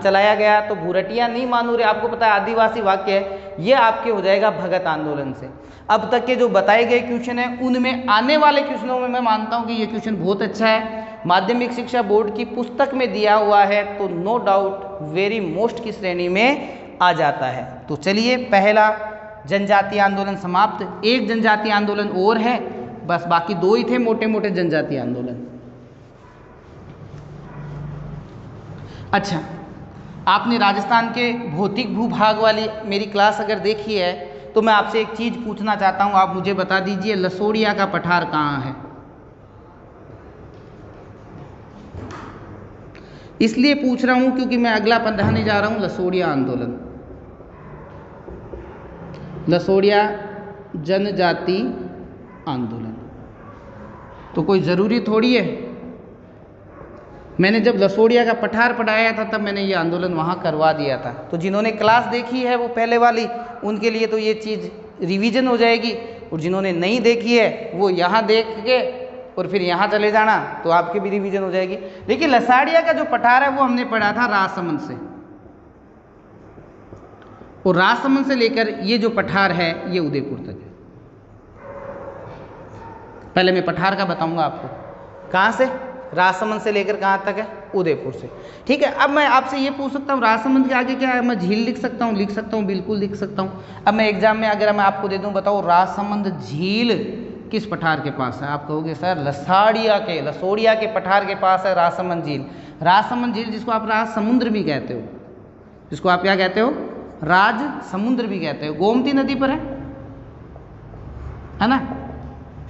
चलाया गया, तो भूरटिया नी मानू रे आपको पता है आदिवासी वाक्य है, ये आपके हो जाएगा भगत आंदोलन से। अब तक के जो बताए गए क्वेश्चन हैं उनमें आने वाले क्वेश्चनों में मैं मानता हूँ कि ये क्वेश्चन बहुत अच्छा है, माध्यमिक शिक्षा बोर्ड की पुस्तक में दिया हुआ है, तो नो डाउट वेरी मोस्ट की श्रेणी में आ जाता है। तो चलिए पहला जनजातीय आंदोलन समाप्त। एक जनजातीय आंदोलन और है, बस बाकी दो ही थे मोटे मोटे जनजातीय आंदोलन। अच्छा, आपने राजस्थान के भौतिक भूभाग वाली मेरी क्लास अगर देखी है तो मैं आपसे एक चीज पूछना चाहता हूं, आप मुझे बता दीजिए लसोड़िया का पठार कहाँ है। इसलिए पूछ रहा हूं क्योंकि मैं अगला पढ़ाने जा रहा हूं लसोड़िया आंदोलन, लसोड़िया जनजाति आंदोलन। तो कोई ज़रूरी थोड़ी है, मैंने जब लसोड़िया का पठार पढ़ाया था तब मैंने ये आंदोलन वहाँ करवा दिया था। तो जिन्होंने क्लास देखी है वो पहले वाली, उनके लिए तो ये चीज़ रिवीजन हो जाएगी, और जिन्होंने नहीं देखी है वो यहाँ देख के और फिर यहाँ चले जाना तो आपकी भी रिवीजन हो जाएगी। लेकिन लसाड़िया का जो पठार है वो हमने पढ़ा था राजसमंद से, और राजसमंद से लेकर ये जो पठार है ये उदयपुर तक है। पहले मैं पठार का बताऊंगा आपको, कहाँ से, राजसमंद से लेकर कहाँ तक है, उदयपुर से। ठीक है, अब मैं आपसे ये पूछ सकता हूँ राजसमंद के आगे क्या है, मैं झील लिख सकता हूँ, बिल्कुल लिख सकता हूँ। अब मैं एग्जाम में अगर मैं आपको दे दूँ, बताओ राजसमंद झील किस पठार के पास है, आप कहोगे सर लसोड़िया के पठार के पास है राजसमंद झील। राजसमंद झील जिसको आप राज समुद्र भी कहते हो, जिसको आप क्या कहते हो, राज समुद्र भी कहते हो, गोमती नदी पर है ना।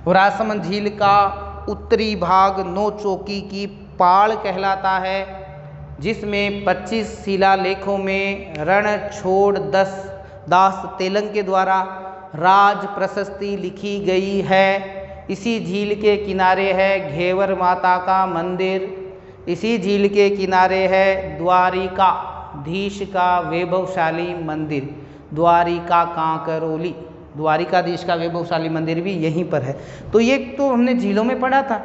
राजसमंद झील का उत्तरी भाग नौचौकी की पाड़ कहलाता है, जिसमें 25 शिलालेखों में रणछोड़ दास तेलंग के द्वारा राज प्रशस्ति लिखी गई है। इसी झील के किनारे है घेवर माता का मंदिर, इसी झील के किनारे है द्वारिकाधीश का वैभवशाली मंदिर, द्वारिका कांकरोली, द्वारिकाधीश का वैभवशाली मंदिर भी यहीं पर है। तो ये तो हमने झीलों में पढ़ा था,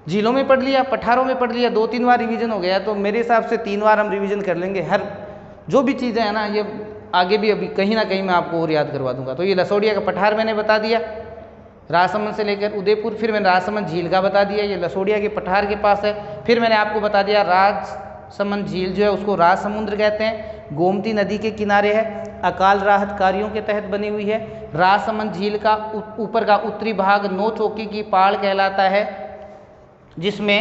झीलों में पढ़ लिया, पठारों में पढ़ लिया, 2-3 बार रिवीजन हो गया। तो मेरे हिसाब से 3 बार हम रिवीजन कर लेंगे, हर जो भी चीज़ें हैं ना, ये आगे भी अभी कहीं ना कहीं मैं आपको और याद करवा दूंगा। तो ये लसोड़िया का पठार मैंने बता दिया, राजसमंद से लेकर उदयपुर, फिर मैंने राजसमंद झील का बता दिया, ये लसोड़िया के पठार के पास है। फिर मैंने आपको बता दिया राजसमंद झील जो है उसको राज समुद्र कहते हैं, गोमती नदी के किनारे है, अकाल राहत कार्यों के तहत बनी हुई है। राजसमंद झील का ऊपर का उत्तरी भाग नौचौकी की पाड़ कहलाता है, जिसमें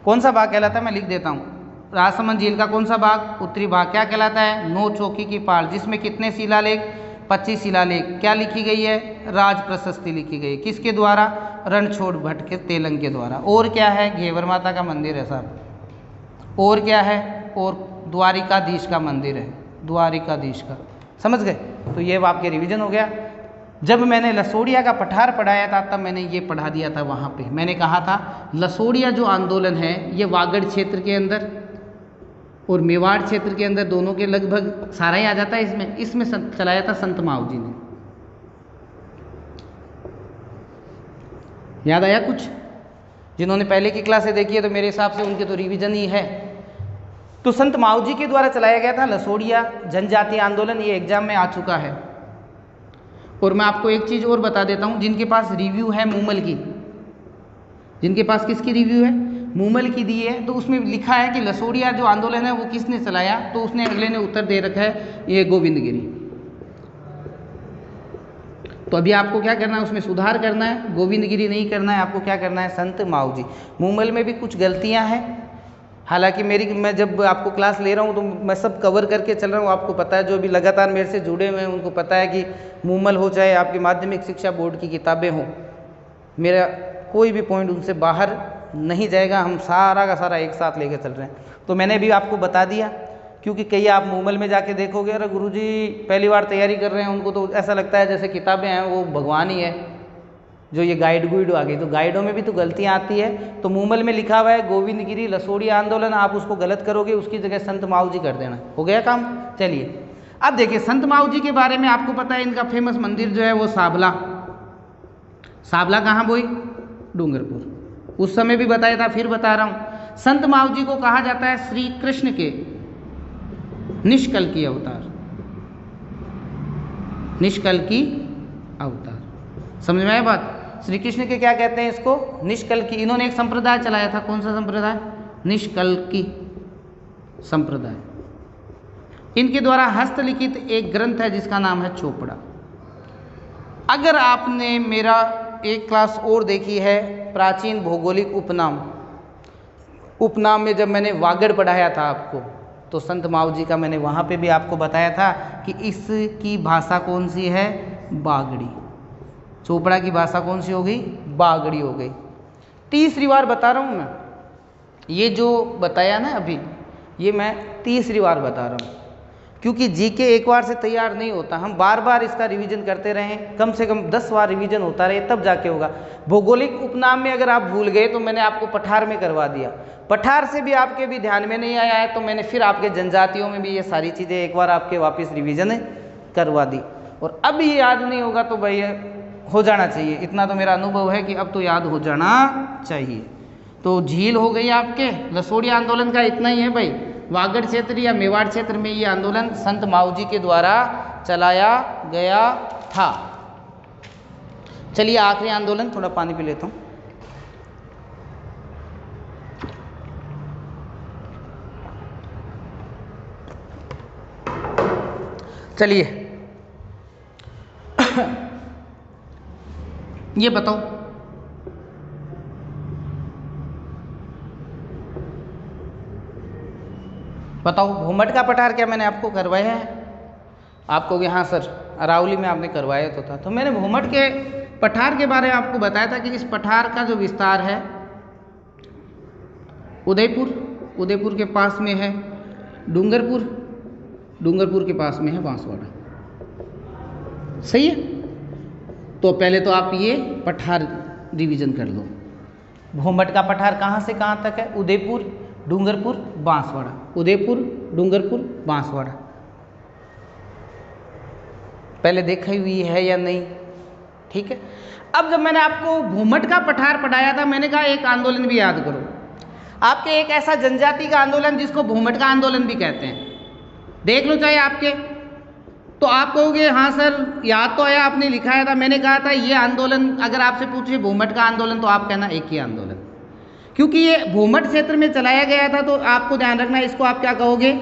कौन सा भाग कहलाता है मैं लिख देता हूँ। राजसमंद झील का कौन सा भाग, उत्तरी भाग क्या कहलाता है, नौचौकी की पाड़, जिसमें कितने शिलालेख, 25 शिलालेख, क्या लिखी गई है, राज प्रशस्ति लिखी गई, किसके द्वारा, रणछोड़ भट्ट के तेलंग के द्वारा। और क्या है, घेवर माता का मंदिर है साहब, और क्या है, और द्वारिकाधीश का मंदिर है, द्वारिकाधीश का, समझ गए। तो ये आपके रिवीजन हो गया। जब मैंने लसोड़िया का पठार पढ़ाया था तब मैंने ये पढ़ा दिया था, वहाँ पे मैंने कहा था लसोड़िया जो आंदोलन है ये वागड़ क्षेत्र के अंदर और मेवाड़ क्षेत्र के अंदर दोनों के लगभग सारा ही आ जाता है। इसमें चलाया था संत माऊ जी ने, याद आया कुछ, जिन्होंने पहले की क्लासें देखी है तो मेरे हिसाब से उनके तो रिवीजन ही है। तो संत माऊ जी के द्वारा चलाया गया था लसोड़िया जनजातीय आंदोलन, ये एग्जाम में आ चुका है। और मैं आपको एक चीज़ और बता देता हूँ, जिनके पास रिव्यू है मूमल की, जिनके पास किसकी रिव्यू है, मूमल की दी है, तो उसमें लिखा है कि लसोड़िया जो आंदोलन है वो किसने चलाया, तो उसने अगले ने उत्तर दे रखा है ये गोविंद गिरी। तो अभी आपको क्या करना है, उसमें सुधार करना है, गोविंद गिरी नहीं करना है, आपको क्या करना है, संत माऊ जी। मूमल में भी कुछ गलतियाँ हैं, हालांकि मैं जब आपको क्लास ले रहा हूँ तो मैं सब कवर करके चल रहा हूँ। आपको पता है, जो भी लगातार मेरे से जुड़े हुए हैं उनको पता है कि मूमल हो चाहे आपकी माध्यमिक शिक्षा बोर्ड की किताबें हों, मेरा कोई भी पॉइंट उनसे बाहर नहीं जाएगा, हम सारा का सारा एक साथ लेकर चल रहे हैं। तो मैंने भी आपको बता दिया, क्योंकि कई आप मूमल में जाके देखोगे, अरे गुरुजी पहली बार तैयारी कर रहे हैं, उनको तो ऐसा लगता है जैसे किताबें हैं वो भगवान ही है, जो ये गाइड गुइड आ गई, तो गाइडों में भी तो गलतियाँ आती है। तो मूमल में लिखा हुआ है गोविंदगिरी लसोड़ी आंदोलन, आप उसको गलत करोगे, उसकी जगह संत माऊ जी कर देना, हो गया काम। चलिए अब देखिए संत माऊ जी के बारे में आपको पता है, इनका फेमस मंदिर जो है वो साबला। साबला कहाँ बोई? डूंगरपुर। उस समय भी बताया था, फिर बता रहा हूँ। संत माऊ जी को कहा जाता है श्री कृष्ण के निष्कल्की अवतार, निष्कल्की अवतार। समझ में आया बात? श्री कृष्ण के क्या कहते हैं इसको? निष्कल्की। इन्होंने एक संप्रदाय चलाया था, कौन सा संप्रदाय? निष्कल्की संप्रदाय। इनके द्वारा हस्तलिखित एक ग्रंथ है जिसका नाम है चोपड़ा। अगर आपने मेरा एक क्लास और देखी है प्राचीन भौगोलिक उपनाम, उपनाम में जब मैंने वागड़ पढ़ाया था आपको, तो संत माऊ जी का मैंने वहाँ पे भी आपको बताया था कि इसकी भाषा कौन सी है? बागड़ी। चोपड़ा की भाषा कौन सी हो गई? बागड़ी हो गई। तीसरी बार बता रहा हूँ मैं, ये जो बताया ना अभी, ये मैं तीसरी बार बता रहा हूँ, क्योंकि जीके एक बार से तैयार नहीं होता, हम बार बार इसका रिवीजन करते रहें, कम से कम 10 बार रिवीजन होता रहे तब जाके होगा। भौगोलिक उपनाम में अगर आप भूल गए तो मैंने आपको पठार में करवा दिया, पठार से भी आपके भी ध्यान में नहीं आया है, तो मैंने फिर आपके जनजातियों में भी ये सारी चीज़ें एक बार आपके वापस रिवीजन करवा दी। और अब ये याद नहीं होगा तो भाई हो जाना चाहिए, इतना तो मेरा अनुभव है कि अब तो याद हो जाना चाहिए। तो झील हो गई आपके, लसोड़ी आंदोलन का इतना ही है भाई। वागड़ क्षेत्र या मेवाड़ क्षेत्र में ये आंदोलन संत माऊ जी के द्वारा चलाया गया था। चलिए आखिरी आंदोलन, थोड़ा पानी पी लेता हूँ। चलिए ये बताओ, भूमट का पठार क्या मैंने आपको करवाया है? आप कहोगे हाँ सर अरावली में आपने करवाया तो था। तो मैंने भूमट के पठार के बारे में आपको बताया था कि इस पठार का जो विस्तार है उदयपुर के पास में है डूंगरपुर के पास में है बांसवाड़ा। सही है? तो पहले तो आप ये पठार रिवीजन कर लो। भूमट का पठार कहाँ से कहाँ तक है? उदयपुर, डूंगरपुर, बांसवाड़ा। उदयपुर, डूंगरपुर, बांसवाड़ा। पहले देखी हुई है या नहीं? ठीक है। अब जब मैंने आपको भूमट का पठार पढ़ाया था, मैंने कहा एक आंदोलन भी याद करो। आपके एक ऐसा जनजाति का आंदोलन जिसको भूमट का आंदोलन भी कहते हैं, देख लो चाहे आपके। तो आप कहोगे हाँ सर याद तो आया, आपने लिखाया था। मैंने कहा था ये आंदोलन अगर आपसे पूछे भूमट का आंदोलन तो आप कहना एक ही आंदोलन, क्योंकि ये भूमट क्षेत्र में चलाया गया था। तो आपको ध्यान रखना, इसको आप क्या कहोगे?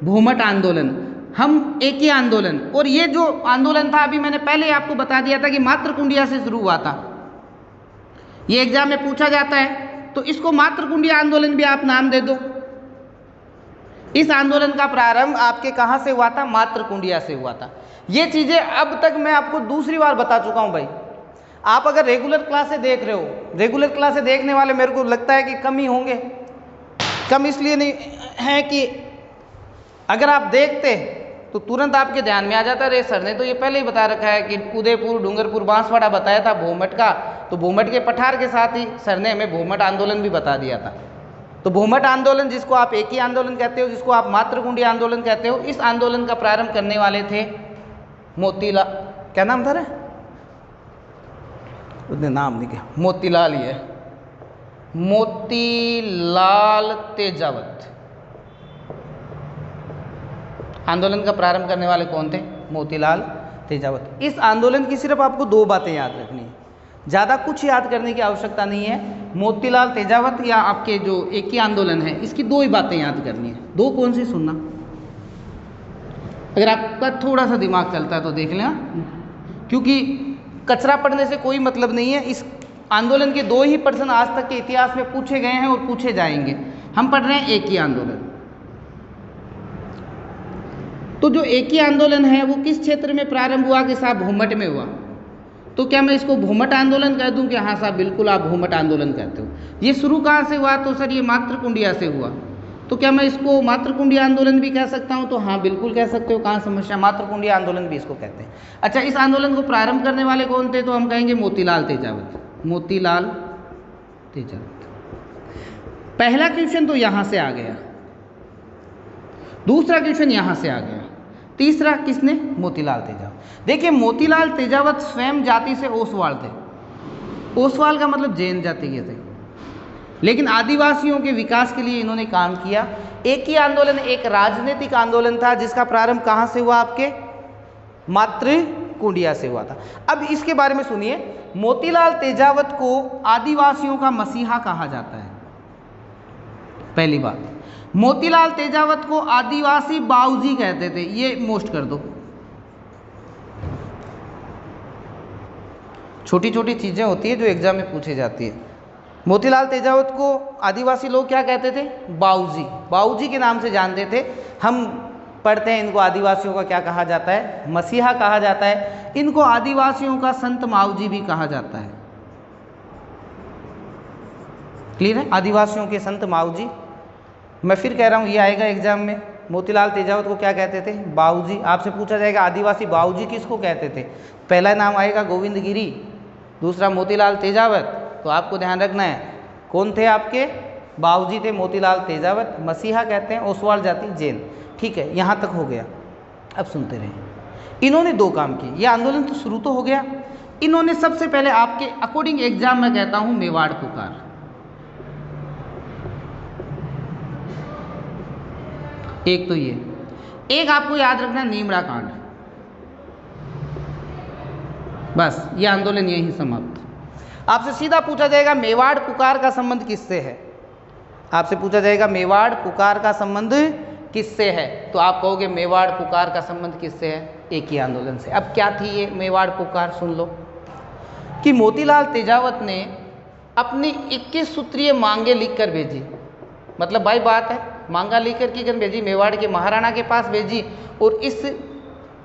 भूमट आंदोलन, हम एक ही आंदोलन। और ये जो आंदोलन था अभी मैंने पहले आपको बता दिया था कि मातृकुंडिया से शुरू हुआ था। ये एग्जाम में पूछा जाता है, तो इसको मातृकुंडिया आंदोलन भी आप नाम दे दो। इस आंदोलन का प्रारंभ आपके कहाँ से हुआ था? मातृकुंडिया से हुआ था। ये चीज़ें अब तक मैं आपको दूसरी बार बता चुका हूँ भाई। आप अगर रेगुलर क्लासें देख रहे हो, रेगुलर क्लासें देखने वाले मेरे को लगता है कि कम ही होंगे। कम इसलिए नहीं है कि अगर आप देखते तो तुरंत आपके ध्यान में आ जाता है, रे सर ने तो ये पहले ही बता रखा है कि उदयपुर, डूंगरपुर, बांसवाड़ा बताया था भूमट का। तो भूमट के पठार के साथ ही सर ने हमें भूमट आंदोलन भी बता दिया था। तो भूमट आंदोलन, जिसको आप एक ही आंदोलन कहते हो, जिसको आप मातृकुंडिया आंदोलन कहते हो, इस आंदोलन का प्रारंभ करने वाले थे मोतीलाल, क्या नाम था रे? उसने नाम नहीं किया, मोतीलाल ही है, मोतीलाल तेजावत। आंदोलन का प्रारंभ करने वाले कौन थे? मोतीलाल तेजावत। इस आंदोलन की सिर्फ आपको दो बातें याद रखनी है, ज़्यादा कुछ याद करने की आवश्यकता नहीं है। मोतीलाल तेजावत या आपके जो एक ही आंदोलन है, इसकी दो ही बातें याद करनी है। दो कौन सी सुनना, अगर आपका थोड़ा सा दिमाग चलता है तो देख लेना, क्योंकि कचरा पढ़ने से कोई मतलब नहीं है। इस आंदोलन के दो ही प्रश्न आज तक के इतिहास में पूछे गए हैं और पूछे जाएंगे। हम पढ़ रहे हैं एक ही आंदोलन। तो जो एक ही आंदोलन है वो किस क्षेत्र में प्रारंभ हुआ? कि साहब भूमट में हुआ। तो क्या मैं इसको भूमट आंदोलन कह दूं? कि हाँ साहब बिल्कुल आप भूमट आंदोलन कहते हो। ये शुरू कहाँ से हुआ? तो सर ये मातृकुंडिया से हुआ। तो क्या मैं इसको मातृकुंडी आंदोलन भी कह सकता हूँ? तो हाँ बिल्कुल कह सकते हो, कहाँ समस्या, मातृकुंडी आंदोलन भी इसको कहते हैं। अच्छा, इस आंदोलन को प्रारंभ करने वाले कौन थे? तो हम कहेंगे मोतीलाल तेजावत, मोतीलाल तेजावत। पहला क्वेश्चन तो यहाँ से आ गया, दूसरा क्वेश्चन यहाँ से आ गया, तीसरा किसने? मोतीलाल तेजावत। देखिए मोतीलाल तेजावत स्वयं जाति से ओसवाल थे। ओसवाल का मतलब जैन जाति के थे, लेकिन आदिवासियों के विकास के लिए इन्होंने काम किया। एक ही आंदोलन एक राजनीतिक आंदोलन था जिसका प्रारंभ कहाँ से हुआ? आपके मातृकुंडिया से हुआ था। अब इसके बारे में सुनिए, मोतीलाल तेजावत को आदिवासियों का मसीहा कहा जाता है। पहली बात, मोतीलाल तेजावत को आदिवासी बाऊजी कहते थे, ये मोस्ट कर दो। छोटी छोटी चीजें होती है जो एग्जाम में पूछी जाती है। मोतीलाल तेजावत को आदिवासी लोग क्या कहते थे? बाऊजी, बाऊजी के नाम से जानते थे। हम पढ़ते हैं इनको आदिवासियों का क्या कहा जाता है? मसीहा कहा जाता है। इनको आदिवासियों का संत माऊजी भी कहा जाता है। क्लियर है? आदिवासियों के संत माऊजी। मैं फिर कह रहा हूँ, ये आएगा एग्जाम में। मोतीलाल तेजावत को क्या कहते थे? बाऊजी। आपसे पूछा जाएगा आदिवासी बाऊजी किसको कहते थे? पहला नाम आएगा गोविंद गिरी, दूसरा मोतीलाल तेजावत। तो आपको ध्यान रखना है कौन थे आपके? बाऊजी थे मोतीलाल तेजावत। मसीहा कहते हैं ओसवाल जाति जैन। ठीक है, यहाँ तक हो गया। अब सुनते रहिए। इन्होंने दो काम किए। ये आंदोलन तो शुरू तो हो गया। इन्होंने सबसे पहले आपके अकॉर्डिंग एग्जाम में कहता हूँ मेवाड़ पुकार। एक तो ये, एक आपको याद रखना नीमड़ा कांड। बस ये आंदोलन यहीं समाप्त। आपसे सीधा पूछा जाएगा मेवाड़ पुकार का संबंध किससे है? आपसे पूछा जाएगा मेवाड़ पुकार का संबंध किससे है? तो आप कहोगे मेवाड़ पुकार का संबंध किससे है? एक ही आंदोलन से। अब क्या थी ये मेवाड़ पुकार? सुन लो कि मोतीलाल तेजावत ने अपनी 21 सूत्रीय मांगे लिखकर भेजी। मतलब भाई बात है, मांगा लिखकर की भेजी, मेवाड़ के महाराणा के पास भेजी, और इस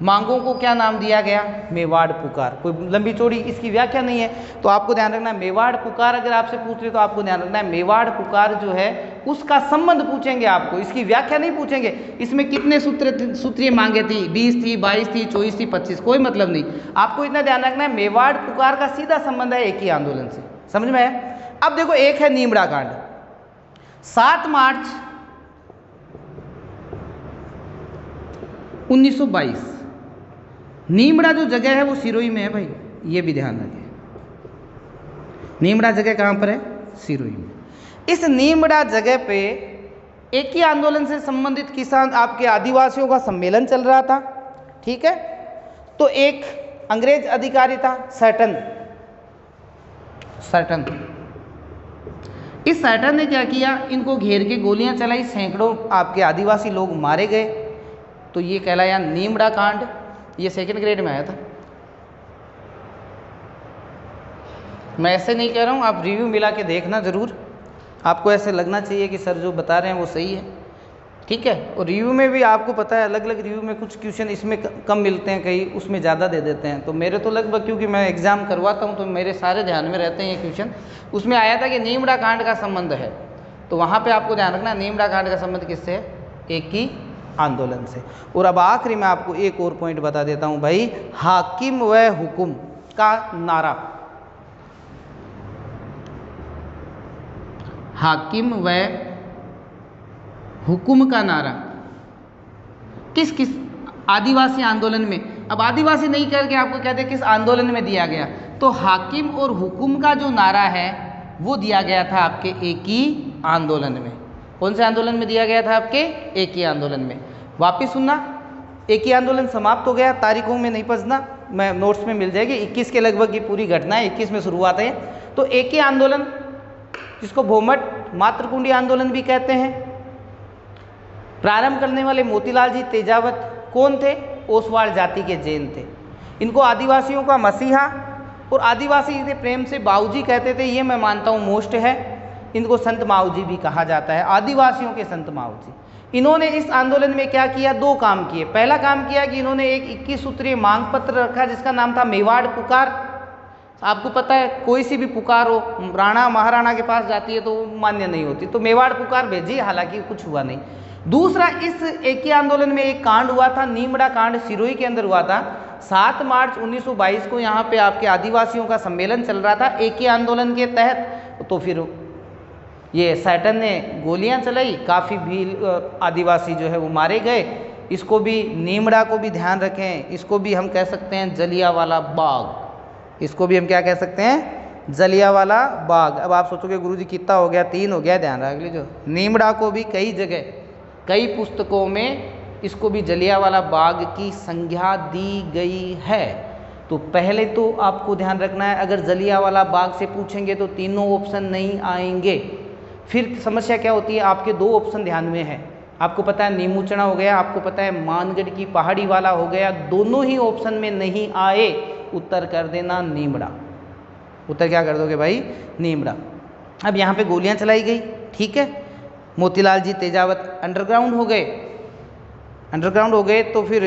मांगों को क्या नाम दिया गया? मेवाड़ पुकार। कोई लंबी चौड़ी इसकी व्याख्या नहीं है, तो आपको ध्यान रखना है मेवाड़ पुकार अगर आपसे पूछ रहे तो आपको ध्यान रखना है मेवाड़ पुकार जो है उसका संबंध पूछेंगे आपको, इसकी व्याख्या नहीं पूछेंगे। इसमें कितने सूत्रीय मांगे थी? 20 थी, 22 थी, 24 थी, 25, कोई मतलब नहीं। आपको इतना ध्यान रखना है मेवाड़ पुकार का सीधा संबंध है एक ही आंदोलन से। समझ में है? अब देखो, एक है नीमड़ा कांड। 7 मार्च 1922। नीमड़ा जो जगह है वो सिरोही में है भाई, ये भी ध्यान रखें। नीमड़ा जगह कहाँ पर है? सिरोही में। इस नीमड़ा जगह पे एक ही आंदोलन से संबंधित किसान आपके आदिवासियों का सम्मेलन चल रहा था। ठीक है, तो एक अंग्रेज अधिकारी था सैटन। इस सैटन ने क्या किया? इनको घेर के गोलियां चलाई, सैकड़ों आपके आदिवासी लोग मारे गए। तो ये कहलाया नीमड़ा कांड। ये सेकंड ग्रेड में आया था। मैं ऐसे नहीं कह रहा हूँ, आप रिव्यू मिला के देखना ज़रूर। आपको ऐसे लगना चाहिए कि सर जो बता रहे हैं वो सही है। ठीक है, और रिव्यू में भी आपको पता है अलग अलग रिव्यू में कुछ क्वेश्चन इसमें कम मिलते हैं, कहीं उसमें ज़्यादा दे देते हैं। तो मेरे तो लगभग, क्योंकि मैं एग्ज़ाम करवाता हूँ तो मेरे सारे ध्यान में रहते हैं ये क्वेश्चन। उसमें आया था कि नीमड़ा कांड का संबंध है, तो वहाँ पर आपको ध्यान रखना नीमड़ा कांड का संबंध किससे है? एक ही आंदोलन से। और अब आखिरी में आपको एक और पॉइंट बता देता हूं भाई, हाकिम व हुकुम का नारा। हाकिम व हुकुम का नारा किस किस आदिवासी आंदोलन में? अब आदिवासी नहीं करके आपको कहते किस आंदोलन में दिया गया? तो हाकिम और हुकुम का जो नारा है वो दिया गया था आपके एक ही आंदोलन में। कौन से आंदोलन में दिया गया था? आपके एक ही आंदोलन में। वापिस सुनना, एक ही आंदोलन समाप्त हो गया, तारीखों में नहीं फंसना, मैं नोट्स में मिल जाएगी। 21 के लगभग की पूरी घटना है, 21 में शुरुआत है। तो एक ही आंदोलन जिसको भोमट मातृकुंडी आंदोलन भी कहते हैं, प्रारंभ करने वाले मोतीलाल जी तेजावत कौन थे? ओसवाल जाति के जैन थे। इनको आदिवासियों का मसीहा और आदिवासी इसे प्रेम से बाऊजी कहते थे, ये मैं मानता हूँ मोस्ट है। इनको संत माऊजी भी कहा जाता है, आदिवासियों के संत माऊजी। इन्होंने इस आंदोलन में क्या किया? 2 काम किए। पहला काम किया कि इन्होंने एक 21 सूत्रीय मांग पत्र रखा जिसका नाम था मेवाड़ पुकार। आपको पता है कोई सी भी पुकार हो राणा महाराणा के पास जाती है तो वो मान्य नहीं होती, तो मेवाड़ पुकार भेजी, हालांकि कुछ हुआ नहीं। दूसरा, इस एकी आंदोलन में एक कांड हुआ था, नीमड़ा कांड सिरोही के अंदर हुआ था। 7 मार्च 1922 को यहाँ पे आपके आदिवासियों का सम्मेलन चल रहा था एकी आंदोलन के तहत। तो फिर ये सैटन ने गोलियां चलाई, काफ़ी भील आदिवासी जो है वो मारे गए। इसको भी, नीमड़ा को भी ध्यान रखें, इसको भी हम कह सकते हैं जलियांवाला बाग। इसको भी हम क्या कह सकते हैं, जलियांवाला बाग। अब आप सोचोगे गुरुजी कितना हो गया, 3 हो गया, ध्यान रख लीजिए। नीमड़ा को भी कई जगह, कई पुस्तकों में इसको भी जलियांवाला बाग की संज्ञा दी गई है। तो पहले तो आपको ध्यान रखना है, अगर जलियांवाला बाग से पूछेंगे तो तीनों ऑप्शन नहीं आएंगे। फिर समस्या क्या होती है, आपके 2 ऑप्शन ध्यान में है। आपको पता है नीमूचना हो गया, आपको पता है मानगढ़ की पहाड़ी वाला हो गया, दोनों ही ऑप्शन में नहीं आए, उत्तर कर देना नीमड़ा। उत्तर क्या कर दोगे भाई, नीमड़ा। अब यहाँ पे गोलियाँ चलाई गई, ठीक है, मोतीलाल जी तेजावत अंडरग्राउंड हो गए। अंडरग्राउंड हो गए तो फिर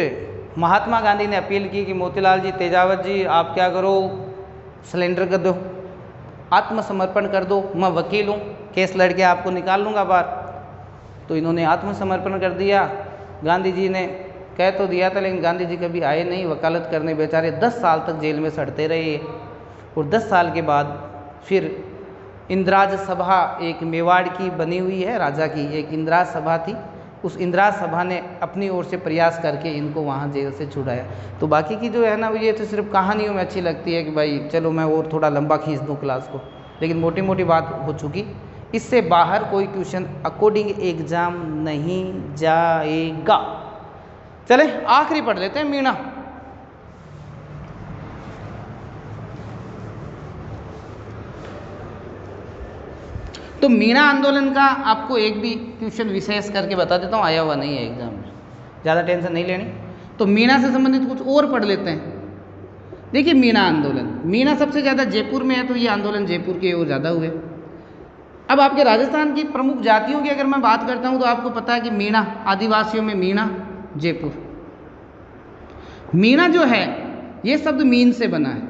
महात्मा गांधी ने अपील की कि मोतीलाल जी तेजावत जी आप क्या करो, सरेंडर कर दो, आत्मसमर्पण कर दो, मैं वकील हूँ, केस लड़के आपको निकाल लूँगा बाहर। तो इन्होंने आत्मसमर्पण कर दिया। गांधी जी ने कह तो दिया था, लेकिन गांधी जी कभी आए नहीं वकालत करने, बेचारे 10 साल तक जेल में सड़ते रहे। और 10 साल के बाद फिर इंदिराज सभा एक मेवाड़ की बनी हुई है, राजा की एक इंदिराज सभा थी, उस इंदिराज सभा ने अपनी ओर से प्रयास करके इनको वहाँ जेल से छुड़ाया। तो बाकी की जो है ना, ये तो सिर्फ कहानियों में अच्छी लगती है कि भाई चलो मैं और थोड़ा लंबा खींच दूँ क्लास को, लेकिन मोटी मोटी बात हो चुकी। इससे बाहर कोई क्वेश्चन अकॉर्डिंग एग्जाम नहीं जाएगा। चले आखिरी पढ़ लेते हैं, मीणा। तो मीणा आंदोलन का आपको एक भी क्वेश्चन विशेष करके बता देता हूँ, आया हुआ नहीं है एग्जाम में, ज़्यादा टेंशन नहीं लेनी। तो मीणा से संबंधित कुछ और पढ़ लेते हैं। देखिए मीणा आंदोलन, मीणा सबसे ज़्यादा जयपुर में है, तो ये आंदोलन जयपुर के ओर ज़्यादा हुए। अब आपके राजस्थान की प्रमुख जातियों की अगर मैं बात करता हूँ तो आपको पता है कि मीणा, आदिवासियों में मीणा, जयपुर। मीणा जो है ये शब्द मीन से बना है,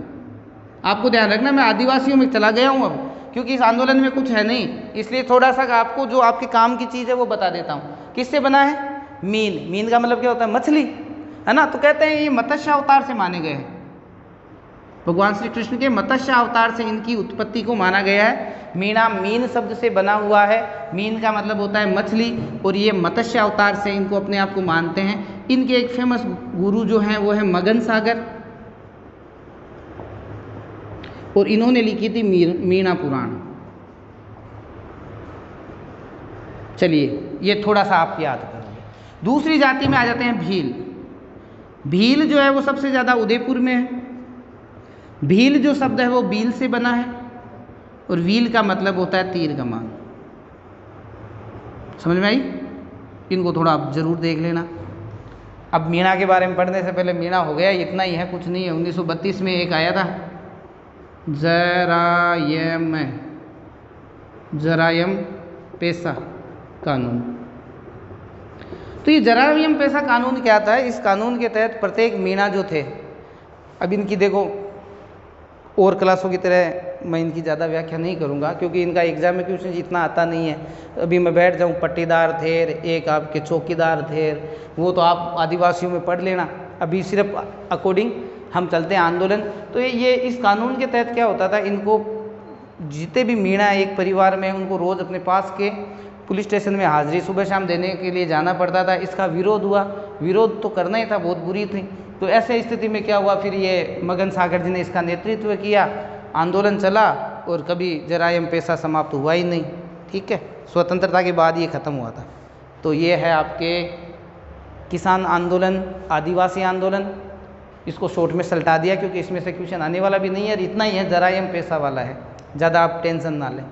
आपको ध्यान रखना। मैं आदिवासियों में चला गया हूँ अब, क्योंकि इस आंदोलन में कुछ है नहीं, इसलिए थोड़ा सा आपको जो आपके काम की चीज़ है वो बता देता हूँ। किससे बना है, मीन। मीन का मतलब क्या होता है, मछली, है ना। तो कहते हैं ये मत्स्य अवतार से माने गए हैं, भगवान श्री कृष्ण के मत्स्य अवतार से इनकी उत्पत्ति को माना गया है। मीणा मीन शब्द से बना हुआ है, मीन का मतलब होता है मछली, और ये मत्स्य अवतार से इनको अपने आप को मानते हैं। इनके एक फेमस गुरु जो हैं वो है मगन सागर, और इन्होंने लिखी थी मीणा पुराण। चलिए ये थोड़ा सा आप याद करोगे। दूसरी जाति में आ जाते हैं भील। भील जो है वो सबसे ज़्यादा उदयपुर में है। भील जो शब्द है वो बील से बना है, और व्हील का मतलब होता है तीर कमान। समझ में आई, इनको थोड़ा आप जरूर देख लेना। अब मीणा के बारे में पढ़ने से पहले, मीणा हो गया, इतना ही है, कुछ नहीं है। 1932 में एक आया था जरायम पेशा कानून। तो ये जरायम पेशा कानून क्या था, इस कानून के तहत प्रत्येक मीणा जो थे, अब इनकी देखो और क्लासों की तरह मैं इनकी ज़्यादा व्याख्या नहीं करूँगा, क्योंकि इनका एग्जाम में क्वेश्चन इतना आता नहीं है। अभी मैं बैठ जाऊँ, पट्टीदार थेर, एक आपके चौकीदार थेर, वो तो आप आदिवासियों में पढ़ लेना। अभी सिर्फ अकॉर्डिंग हम चलते हैं आंदोलन। तो ये इस कानून के तहत क्या होता था, इनको जितने भी मीणा एक परिवार में, उनको रोज़ अपने पास के पुलिस स्टेशन में हाजिरी सुबह शाम देने के लिए जाना पड़ता था। इसका विरोध हुआ, विरोध तो करना ही था, बहुत बुरी थी। तो ऐसे स्थिति में क्या हुआ, फिर ये मगन सागर जी ने इसका नेतृत्व किया, आंदोलन चला, और कभी जरायम पेशा समाप्त हुआ ही नहीं। ठीक है, स्वतंत्रता के बाद ये ख़त्म हुआ था। तो ये है आपके किसान आंदोलन, आदिवासी आंदोलन। इसको शॉर्ट में सल्टा दिया क्योंकि इसमें से क्वेश्चन आने वाला भी नहीं है, इतना ही है, जरायम पेशा वाला है, ज़्यादा आप टेंशन ना लें।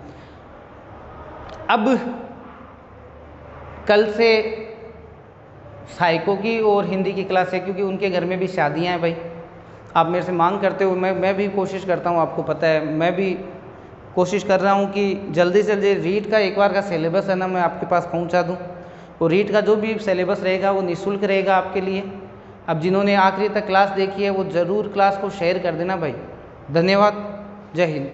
अब कल से साइको की और हिंदी की क्लास है, क्योंकि उनके घर में भी शादियां हैं भाई। आप मेरे से मांग करते हो, मैं भी कोशिश करता हूं, आपको पता है, मैं भी कोशिश कर रहा हूं कि जल्दी से जल्दी रीट का एक बार का सिलेबस है ना, मैं आपके पास पहुंचा दूं। और रीट का जो भी सिलेबस रहेगा वो निःशुल्क रहेगा आपके लिए। अब जिन्होंने आखिरी तक क्लास देखी है वो ज़रूर क्लास को शेयर कर देना भाई। धन्यवाद। जय हिंद।